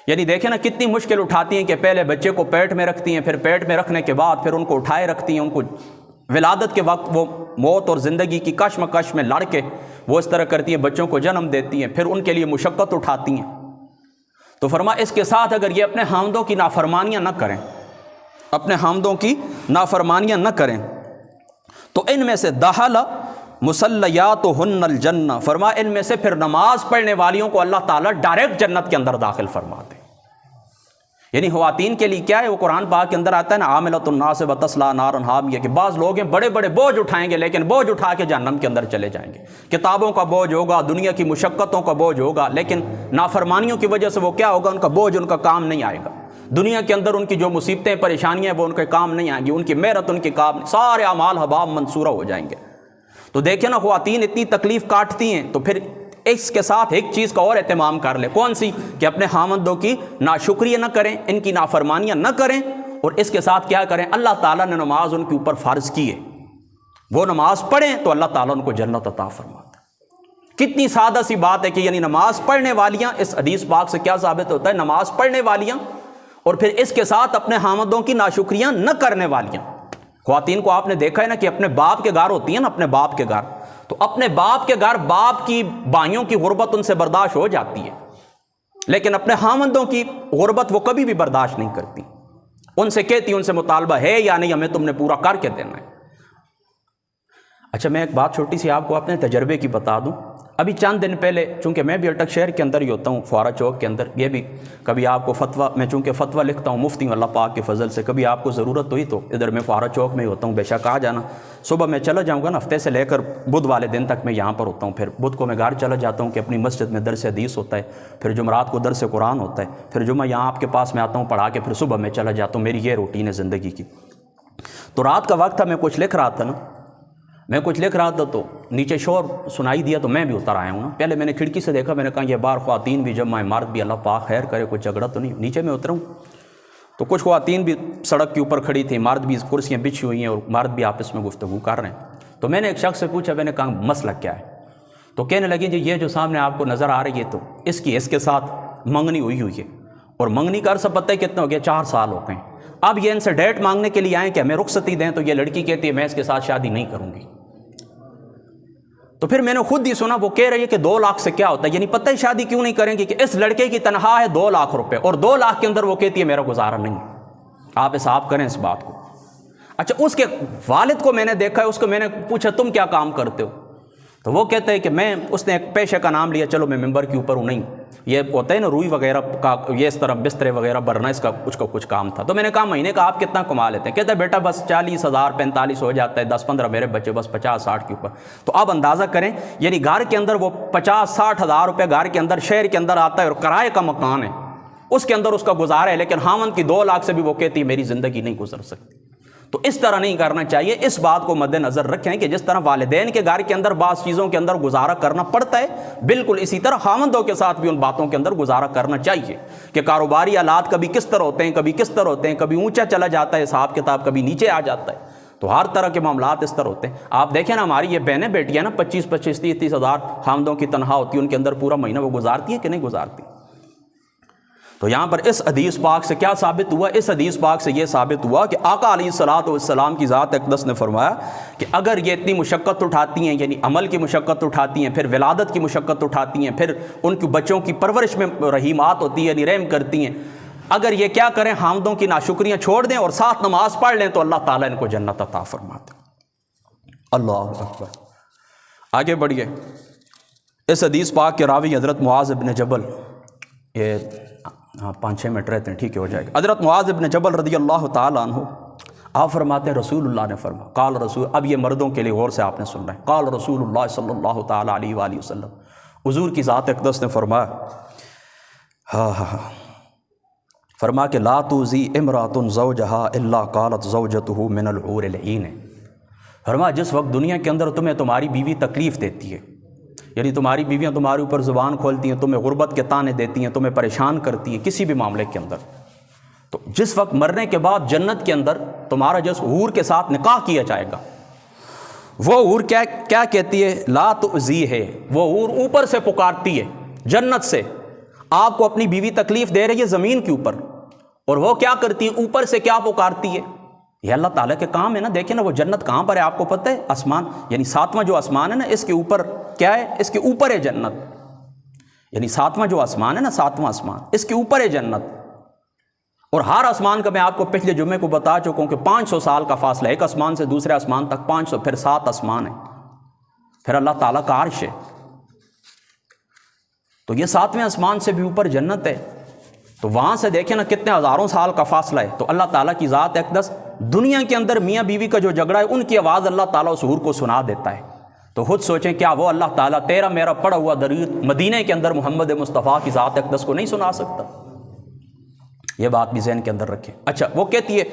Speaker 1: یعنی دیکھیں نا کتنی مشکل اٹھاتی ہیں کہ پہلے بچے کو پیٹ میں رکھتی ہیں، پھر پیٹ میں رکھنے کے بعد پھر ان کو اٹھائے رکھتی ہیں. ان کو ولادت کے وقت وہ موت اور زندگی کی کشمکش میں لڑ کے وہ اس طرح کرتی ہیں، بچوں کو جنم دیتی ہیں، پھر ان کے لیے مشقت اٹھاتی ہیں. تو فرما اس کے ساتھ اگر یہ اپنے خامندوں کی نافرمانیاں نہ کریں، اپنے خامندوں کی نافرمانیاں نہ کریں تو ان میں سے دخل مصلیاتہن الجنہ، فرما ان میں سے پھر نماز پڑھنے والیوں کو اللہ تعالیٰ ڈائریکٹ جنت کے اندر داخل فرما دے. یعنی خواتین کے لیے کیا ہے، وہ قرآن پاک کے اندر آتا ہے نا عاملۃ ناصبۃ تصلیٰ نارا حامیہ، کہ بعض لوگ ہیں بڑے بڑے بوجھ اٹھائیں گے لیکن بوجھ اٹھا کے جہنم کے اندر چلے جائیں گے. کتابوں کا بوجھ ہوگا، دنیا کی مشقتوں کا بوجھ ہوگا، لیکن نافرمانیوں کی وجہ سے وہ کیا ہوگا، ان کا بوجھ ان کا کام نہیں آئے گا. دنیا کے اندر ان کی جو مصیبتیں پریشانیاں وہ ان کے کام نہیں آئیں گی، ان کی محنت ان کے کام، سارے اعمال حباب منصورہ ہو جائیں گے. تو دیکھیں نا خواتین اتنی تکلیف کاٹتی ہیں تو پھر اس کے ساتھ ایک چیز کا اور اہتمام کر لے. کون سی؟ کہ اپنے خامندوں کی ناشکریہ نہ کریں، ان کی نافرمانیاں نہ کریں، اور اس کے ساتھ کیا کریں، اللہ تعالیٰ نے نماز ان کے اوپر فرض کی ہے، وہ نماز پڑھیں تو اللہ تعالیٰ ان کو جنت عطا فرماتا ہے. کتنی سادہ سی بات ہے کہ یعنی نماز پڑھنے والیاں، اس حدیث پاک سے کیا ثابت ہوتا ہے، نماز پڑھنے والیاں اور پھر اس کے ساتھ اپنے خامندوں کی ناشکریاں نہ کرنے والیاں. خواتین کو آپ نے دیکھا ہے نا کہ اپنے باپ کے گھر ہوتی ہیں نا، اپنے باپ کے گھر، تو اپنے باپ کے گھر باپ کی بھائیوں کی غربت ان سے برداشت ہو جاتی ہے، لیکن اپنے خامندوں کی غربت وہ کبھی بھی برداشت نہیں کرتی. ان سے کہتی، ان سے مطالبہ ہے یا نہیں، ہمیں تم نے پورا کر کے دینا ہے. اچھا میں ایک بات چھوٹی سی آپ کو اپنے تجربے کی بتا دوں. ابھی چند دن پہلے، چونکہ میں بھی اٹک شہر کے اندر ہی ہوتا ہوں، فوارہ چوک کے اندر، یہ بھی کبھی آپ کو فتویٰ، میں چونکہ فتویٰ لکھتا ہوں مفتی ہوں اللہ پاک کے فضل سے، کبھی آپ کو ضرورت ہوئی تو ادھر میں فوارہ چوک میں ہی ہوتا ہوں. بے شک آ جانا. صبح میں چلا جاؤں گا نا، ہفتے سے لے کر بدھ والے دن تک میں یہاں پر ہوتا ہوں. پھر بدھ کو میں گھر چلا جاتا ہوں کہ اپنی مسجد میں درس حدیث ہوتا ہے، پھر جمعرات کو درس قرآن ہوتا ہے، پھر جمعہ یہاں آپ کے پاس میں آتا ہوں پڑھا کے پھر صبح میں چلا جاتا ہوں. میری یہ روٹین ہے زندگی کی. تو رات کا وقت تھا، میں کچھ لکھ رہا تھا نا، تو نیچے شور سنائی دیا تو میں بھی اتر آیا ہوں نا. پہلے میں نے کھڑکی سے دیکھا، میں نے کہا یہ بار خواتین بھی جمع ہے، مرد بھی، اللہ پاک خیر کرے، کوئی جھگڑا تو نہیں. نیچے میں اتروں تو کچھ خواتین بھی سڑک کے اوپر کھڑی تھیں، مرد بھی کرسیاں بچھی ہوئی ہیں اور مرد بھی آپس میں گفتگو کر رہے ہیں. تو میں نے ایک شخص سے پوچھا، میں نے کہا مسئلہ کیا ہے؟ تو کہنے لگی جی یہ جو سامنے آپ کو نظر آ رہی ہے تو اس کے ساتھ منگنی ہوئی ہے، اور منگنی کا عرصہ پتہ ہے کتنا ہو گیا، 4 سال ہو گئے. اب یہ ان سے ڈیٹ مانگنے کے لیے آئیں کہ ہمیں رخصتی دیں، تو یہ لڑکی کہتی ہے میں اس کے ساتھ شادی نہیں کروں گی. تو پھر میں نے خود ہی سنا، وہ کہہ رہی ہے کہ 2 لاکھ سے کیا ہوتا ہے، یعنی پتہ ہی شادی کیوں نہیں کریں گے کہ اس لڑکے کی تنخواہ ہے 2 لاکھ روپے، اور 2 لاکھ کے اندر وہ کہتی ہے میرا گزارا نہیں. آپ حساب کریں اس بات کو. اچھا اس کے والد کو میں نے دیکھا ہے، اس کو میں نے پوچھا تم کیا کام کرتے ہو؟ تو وہ کہتے ہیں کہ اس نے ایک پیشے کا نام لیا، چلو میں ممبر کے اوپر ہوں، نہیں یہ ہوتا ہے نا روئی وغیرہ کا، یہ اس طرح بسترے وغیرہ بھرنا، اس کا کچھ کام تھا۔ تو میں نے کہا مہینے کا آپ کتنا کما لیتے ہیں؟ کہتا ہے بیٹا بس 40,000 45 ہو جاتا ہے، 10-15 میرے بچے، بس 50-60 کے اوپر۔ تو آپ اندازہ کریں، یعنی گھر کے اندر وہ 50-60 ہزار روپے گھر کے اندر شہر کے اندر آتا ہے، اور کرائے کا مکان ہے، اس کے اندر اس کا گزارا ہے، لیکن خاوند کی 2 لاکھ سے بھی وہ کہتی ہے میری زندگی نہیں گزر سکتی۔ تو اس طرح نہیں کرنا چاہیے۔ اس بات کو مد نظر رکھیں کہ جس طرح والدین کے گھر کے اندر بعض چیزوں کے اندر گزارا کرنا پڑتا ہے، بالکل اسی طرح خاوندوں کے ساتھ بھی ان باتوں کے اندر گزارا کرنا چاہیے کہ کاروباری حالات کبھی کس طرح ہوتے ہیں، کبھی کس طرح ہوتے ہیں، کبھی اونچا چلا جاتا ہے حساب کتاب، کبھی نیچے آ جاتا ہے۔ تو ہر طرح کے معاملات اس طرح ہوتے ہیں۔ آپ دیکھیں نا ہماری یہ بہنیں بیٹیاں نا 25-25 30 ہزار خاوندوں کی تنخواہ ہوتی ہے، ان کے اندر پورا مہینہ وہ گزارتی ہے کہ نہیں گزارتی؟ تو یہاں پر اس حدیث پاک سے کیا ثابت ہوا؟ اس حدیث پاک سے یہ ثابت ہوا کہ آقا علیہ الصلوۃ والسلام کی ذات اقدس نے فرمایا کہ اگر یہ اتنی مشقت اٹھاتی ہیں، یعنی عمل کی مشقت اٹھاتی ہیں، پھر ولادت کی مشقت اٹھاتی ہیں، پھر ان کی بچوں کی پرورش میں رحیمات ہوتی ہے، یعنی رحم کرتی ہیں، اگر یہ کیا کریں، حامدوں کی ناشکریاں چھوڑ دیں اور ساتھ نماز پڑھ لیں تو اللہ تعالیٰ ان کو جنت عطا فرماتے ہیں۔ اللہ اکبر۔ آگے بڑھیے۔ اس حدیث پاک کے راوی حضرت معاذ بن جبل، یہ 5-6 منٹ رہتے ہیں، ٹھیک ہے ہو جائے گا۔ حضرت معاذ بن جبل رضی اللہ تعالیٰ عنہ، آپ فرماتے ہیں رسول اللہ نے فرمایا، قال رسول، اب یہ مردوں کے لیے غور سے آپ نے سن رہے ہیں، قال رسول اللہ صلی اللہ تعالیٰ علیہ وآلہ وسلم، حضور کی ذات اقدس نے فرمایا، فرما کہ لا توزی امرأۃ زوجہا الا قالت زوجتہ من الحور العین۔ فرما جس وقت دنیا کے اندر تمہیں تمہاری بیوی تکلیف دیتی ہے، یعنی تمہاری بیویاں تمہارے اوپر زبان کھولتی ہیں، تمہیں غربت کے طعنے دیتی ہیں، تمہیں پریشان کرتی ہیں کسی بھی معاملے کے اندر، تو جس وقت مرنے کے بعد جنت کے اندر تمہارا جس حور کے ساتھ نکاح کیا جائے گا، وہ حور کیا کہتی ہے؟ لا تؤذی ہے، وہ حور اوپر سے پکارتی ہے جنت سے، آپ کو اپنی بیوی تکلیف دے رہی ہے زمین کے اوپر، اور وہ کیا کرتی ہے؟ اوپر سے کیا پکارتی ہے؟ یہ اللہ تعالیٰ کے کام ہے نا۔ دیکھیں نا وہ جنت کہاں پر ہے آپ کو پتہ ہے؟ آسمان، یعنی 7واں جو آسمان ہے نا، اس کے اوپر کیا ہے؟ اس کے اوپر ہے جنت، یعنی 7واں جو آسمان ہے نا، 7واں آسمان، اس کے اوپر ہے جنت۔ اور ہر آسمان کا میں آپ کو پچھلے جمعے کو بتا چکا ہوں کہ 500 سال کا فاصلہ، ایک آسمان سے دوسرے آسمان تک 500، پھر 7 آسمان ہے، پھر اللہ تعالیٰ کا عرش ہے، تو یہ 7ویں آسمان سے بھی اوپر جنت ہے۔ تو وہاں سے دیکھیں نا کتنے ہزاروں سال کا فاصلہ ہے۔ تو اللہ تعالیٰ کی ذات اقدس دنیا کے اندر میاں بیوی کا جو جھگڑا ہے، ان کی آواز اللہ تعالیٰ اس حور کو سنا دیتا ہے۔ تو خود سوچیں کیا وہ اللہ تعالیٰ تیرا میرا پڑا ہوا درود مدینہ کے اندر محمد مصطفیٰ کی ذات اقدس کو نہیں سنا سکتا؟ یہ بات بھی ذہن کے اندر رکھیں۔ اچھا، وہ کہتی ہے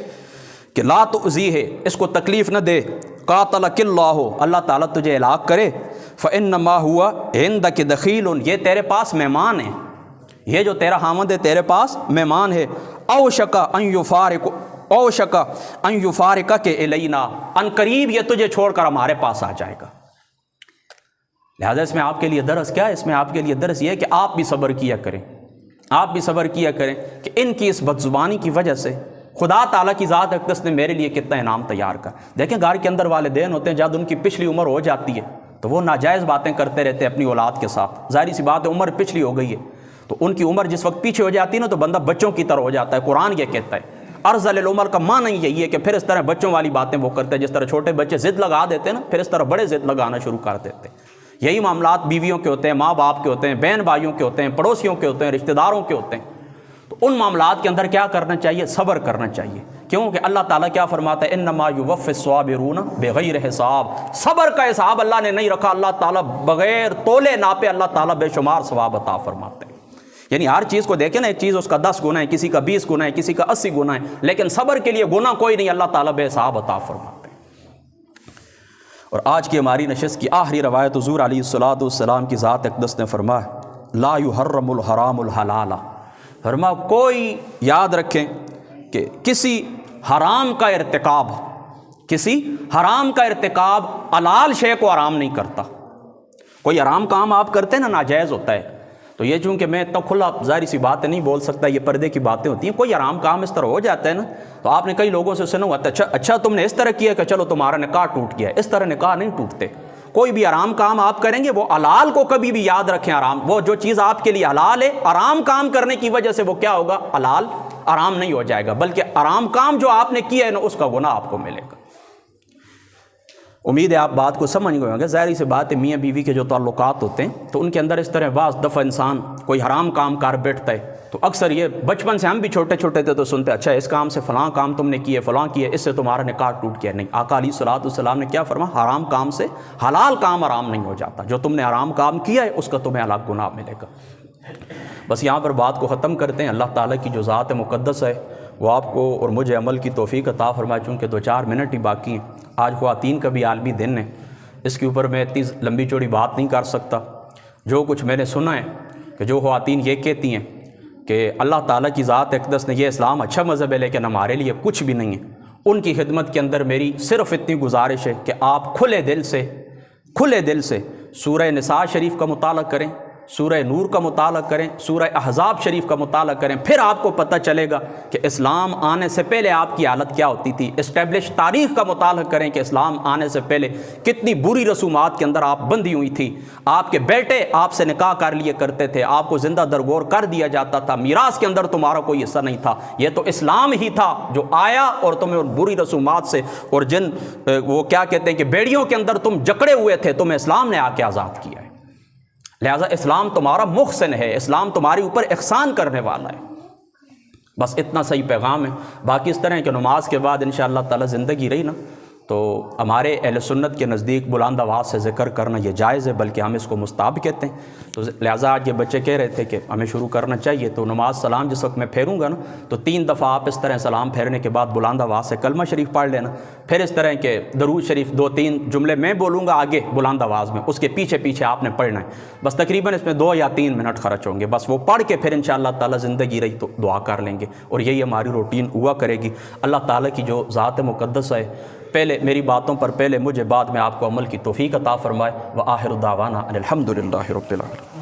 Speaker 1: کہ لا تؤذی ہے، اس کو تکلیف نہ دے، قاتلک اللہ، اللہ تعالیٰ تجھے ہلاک کرے، فإنما ہوا عندک دخیل، یہ تیرے پاس مہمان ہے، یہ جو تیرا خاوند ہے تیرے پاس مہمان ہے، اوشک ان یفارقک الینا، ان قریب یہ تجھے چھوڑ کر ہمارے پاس آ جائے گا۔ لہذا اس میں آپ کے لیے درس کیا ہے؟ اس میں آپ کے لیے درس یہ ہے کہ آپ بھی صبر کیا کریں، آپ بھی صبر کیا کریں کہ ان کی اس بدزبانی کی وجہ سے خدا تعالیٰ کی ذات اقدس نے میرے لیے کتنا انعام تیار کر۔ دیکھیں گھر کے اندر والدین ہوتے ہیں، جب ان کی پچھلی عمر ہو جاتی ہے تو وہ ناجائز باتیں کرتے رہتے ہیں اپنی اولاد کے ساتھ، ظاہری سی بات ہے عمر پچھلی ہو گئی ہے، تو ان کی عمر جس وقت پیچھے ہو جاتی ہے نا تو بندہ بچوں کی طرح ہو جاتا ہے۔ قرآن یہ کہتا ہے، ارذل العمر کا معنی یہی ہے کہ پھر اس طرح بچوں والی باتیں وہ کرتے ہیں، جس طرح چھوٹے بچے ضد لگا دیتے ہیں نا، پھر اس طرح بڑے ضد لگانا شروع کر دیتے ہیں۔ یہی معاملات بیویوں کے ہوتے ہیں، ماں باپ کے ہوتے ہیں، بہن بھائیوں کے ہوتے ہیں، پڑوسیوں کے ہوتے ہیں، رشتہ داروں کے ہوتے ہیں۔ تو ان معاملات کے اندر کیا کرنا چاہیے؟ صبر کرنا چاہیے، کیونکہ اللہ تعالیٰ کیا فرماتا ہے؟ انما یوفی الصابرون بغیر حساب، صبر کا حساب اللہ نے نہیں رکھا، اللہ تعالیٰ بغیر تولے ناپے اللہ تعالیٰ بے شمار ثواب عطا فرماتے ہیں۔ یعنی ہر چیز کو دیکھیں نا، ایک چیز اس کا 10 گنا ہے، کسی کا 20 گنا ہے، کسی کا 80 گنا ہے، لیکن صبر کے لیے گناہ کوئی نہیں، اللہ تعالیٰ بے حساب عطا فرماتے ہیں۔ اور آج کی ہماری نشست کی آخری روایت حضور علیہ الصلوۃ والسلام کی ذات اقدس نے فرمایا، لا یحرم الحرام الحلال، فرما کوئی یاد رکھیں کہ کسی حرام کا ارتکاب حلال شے کو حرام نہیں کرتا۔ کوئی حرام کام آپ کرتے ہیں نا، ناجائز ہوتا ہے، تو یہ چونکہ میں اتنا کھلا ظاہری سی باتیں نہیں بول سکتا، یہ پردے کی باتیں ہوتی ہیں، کوئی حرام کام اس طرح ہو جاتا ہے نا، تو آپ نے کئی لوگوں سے سنا ہوا تھا، اچھا تم نے اس طرح کیا کہ چلو تمہارا نکاح ٹوٹ گیا، اس طرح نکاح نہیں ٹوٹتے۔ کوئی بھی حرام کام آپ کریں گے وہ حلال کو کبھی بھی یاد رکھیں، حرام وہ جو چیز آپ کے لیے حلال ہے، حرام کام کرنے کی وجہ سے وہ کیا ہوگا؟ حلال حرام نہیں ہو جائے گا، بلکہ حرام کام جو آپ نے کیا ہے نا اس کا گناہ آپ کو ملے گا۔ امید ہے آپ بات کو سمجھ گئے ہوں گے۔ ظاہر سی بات ہے میاں بیوی کے جو تعلقات ہوتے ہیں تو ان کے اندر اس طرح بعض دفعہ انسان کوئی حرام کام کر بیٹھتا ہے، تو اکثر یہ بچپن سے ہم بھی چھوٹے چھوٹے تھے تو سنتے اچھا اس کام سے فلاں کام تم نے کیے، فلاں کیے، اس سے تمہارا نکاح ٹوٹ گیا۔ نہیں، آقا علیہ الصلوۃ والسلام نے کیا فرمایا؟ حرام کام سے حلال کام حرام نہیں ہو جاتا، جو تم نے حرام کام کیا ہے اس کا تمہیں الگ گناہ ملے گا۔ بس یہاں پر بات کو ختم کرتے ہیں۔ اللہ تعالیٰ کی جو ذات مقدس ہے وہ آپ کو اور مجھے عمل کی توفیق عطا فرمائے۔ چونکہ 2-4 منٹ ہی باقی ہیں، آج خواتین کا بھی عالمی دن ہے، اس کے اوپر میں اتنی لمبی چوڑی بات نہیں کر سکتا۔ جو کچھ میں نے سنا ہے کہ جو خواتین یہ کہتی ہیں کہ اللہ تعالیٰ کی ذات اقدس نے یہ اسلام اچھا مذہب ہے لیکن ہمارے لیے کچھ بھی نہیں ہے، ان کی خدمت کے اندر میری صرف اتنی گزارش ہے کہ آپ کھلے دل سے سورہ نساء شریف کا مطالعہ کریں، سورہ نور کا مطالعہ کریں، سورہ احزاب شریف کا مطالعہ کریں، پھر آپ کو پتہ چلے گا کہ اسلام آنے سے پہلے آپ کی حالت کیا ہوتی تھی۔ اسٹیبلش تاریخ کا مطالعہ کریں کہ اسلام آنے سے پہلے کتنی بری رسومات کے اندر آپ بندھی ہوئی تھی، آپ کے بیٹے آپ سے نکاح کر لیے کرتے تھے، آپ کو زندہ درگور کر دیا جاتا تھا، میراث کے اندر تمہارا کوئی حصہ نہیں تھا۔ یہ تو اسلام ہی تھا جو آیا اور تمہیں ان بری رسومات سے اور جن وہ کیا کہتے ہیں کہ بیڑیوں کے اندر تم جکڑے ہوئے تھے، تمہیں اسلام نے آ کے آزاد کیا ہے۔ لہٰذا اسلام تمہارا محسن ہے، اسلام تمہارے اوپر احسان کرنے والا ہے۔ بس اتنا صحیح پیغام ہے۔ باقی اس طرح ہے کہ نماز کے بعد انشاءاللہ تعالی زندگی رہی نا تو ہمارے اہل سنت کے نزدیک بلند آواز سے ذکر کرنا یہ جائز ہے، بلکہ ہم اس کو مستحب کہتے ہیں۔ تو لہٰذا آج یہ بچے کہہ رہے تھے کہ ہمیں شروع کرنا چاہیے، تو نماز سلام جس وقت میں پھیروں گا نا تو 3 دفعہ آپ اس طرح سلام پھیرنے کے بعد بلند آواز سے کلمہ شریف پڑھ لینا، پھر اس طرح کہ درود شریف 2-3 جملے میں بولوں گا آگے بلند آواز میں، اس کے پیچھے پیچھے آپ نے پڑھنا ہے۔ بس تقریباً اس میں 2 یا 3 منٹ خرچ ہوں گے، بس وہ پڑھ کے پھر انشاءاللہ تعالی زندگی رہی تو دعا کر لیں گے، اور یہی ہماری روٹین ہوا کرے گی۔ اللہ تعالیٰ کی جو ذات مقدس ہے، پہلے میری باتوں پر پہلے مجھے، بعد میں آپ کو عمل کی توفیق عطا فرمائے۔ وآخر دعوانا ان الحمد للہ رب العالمین۔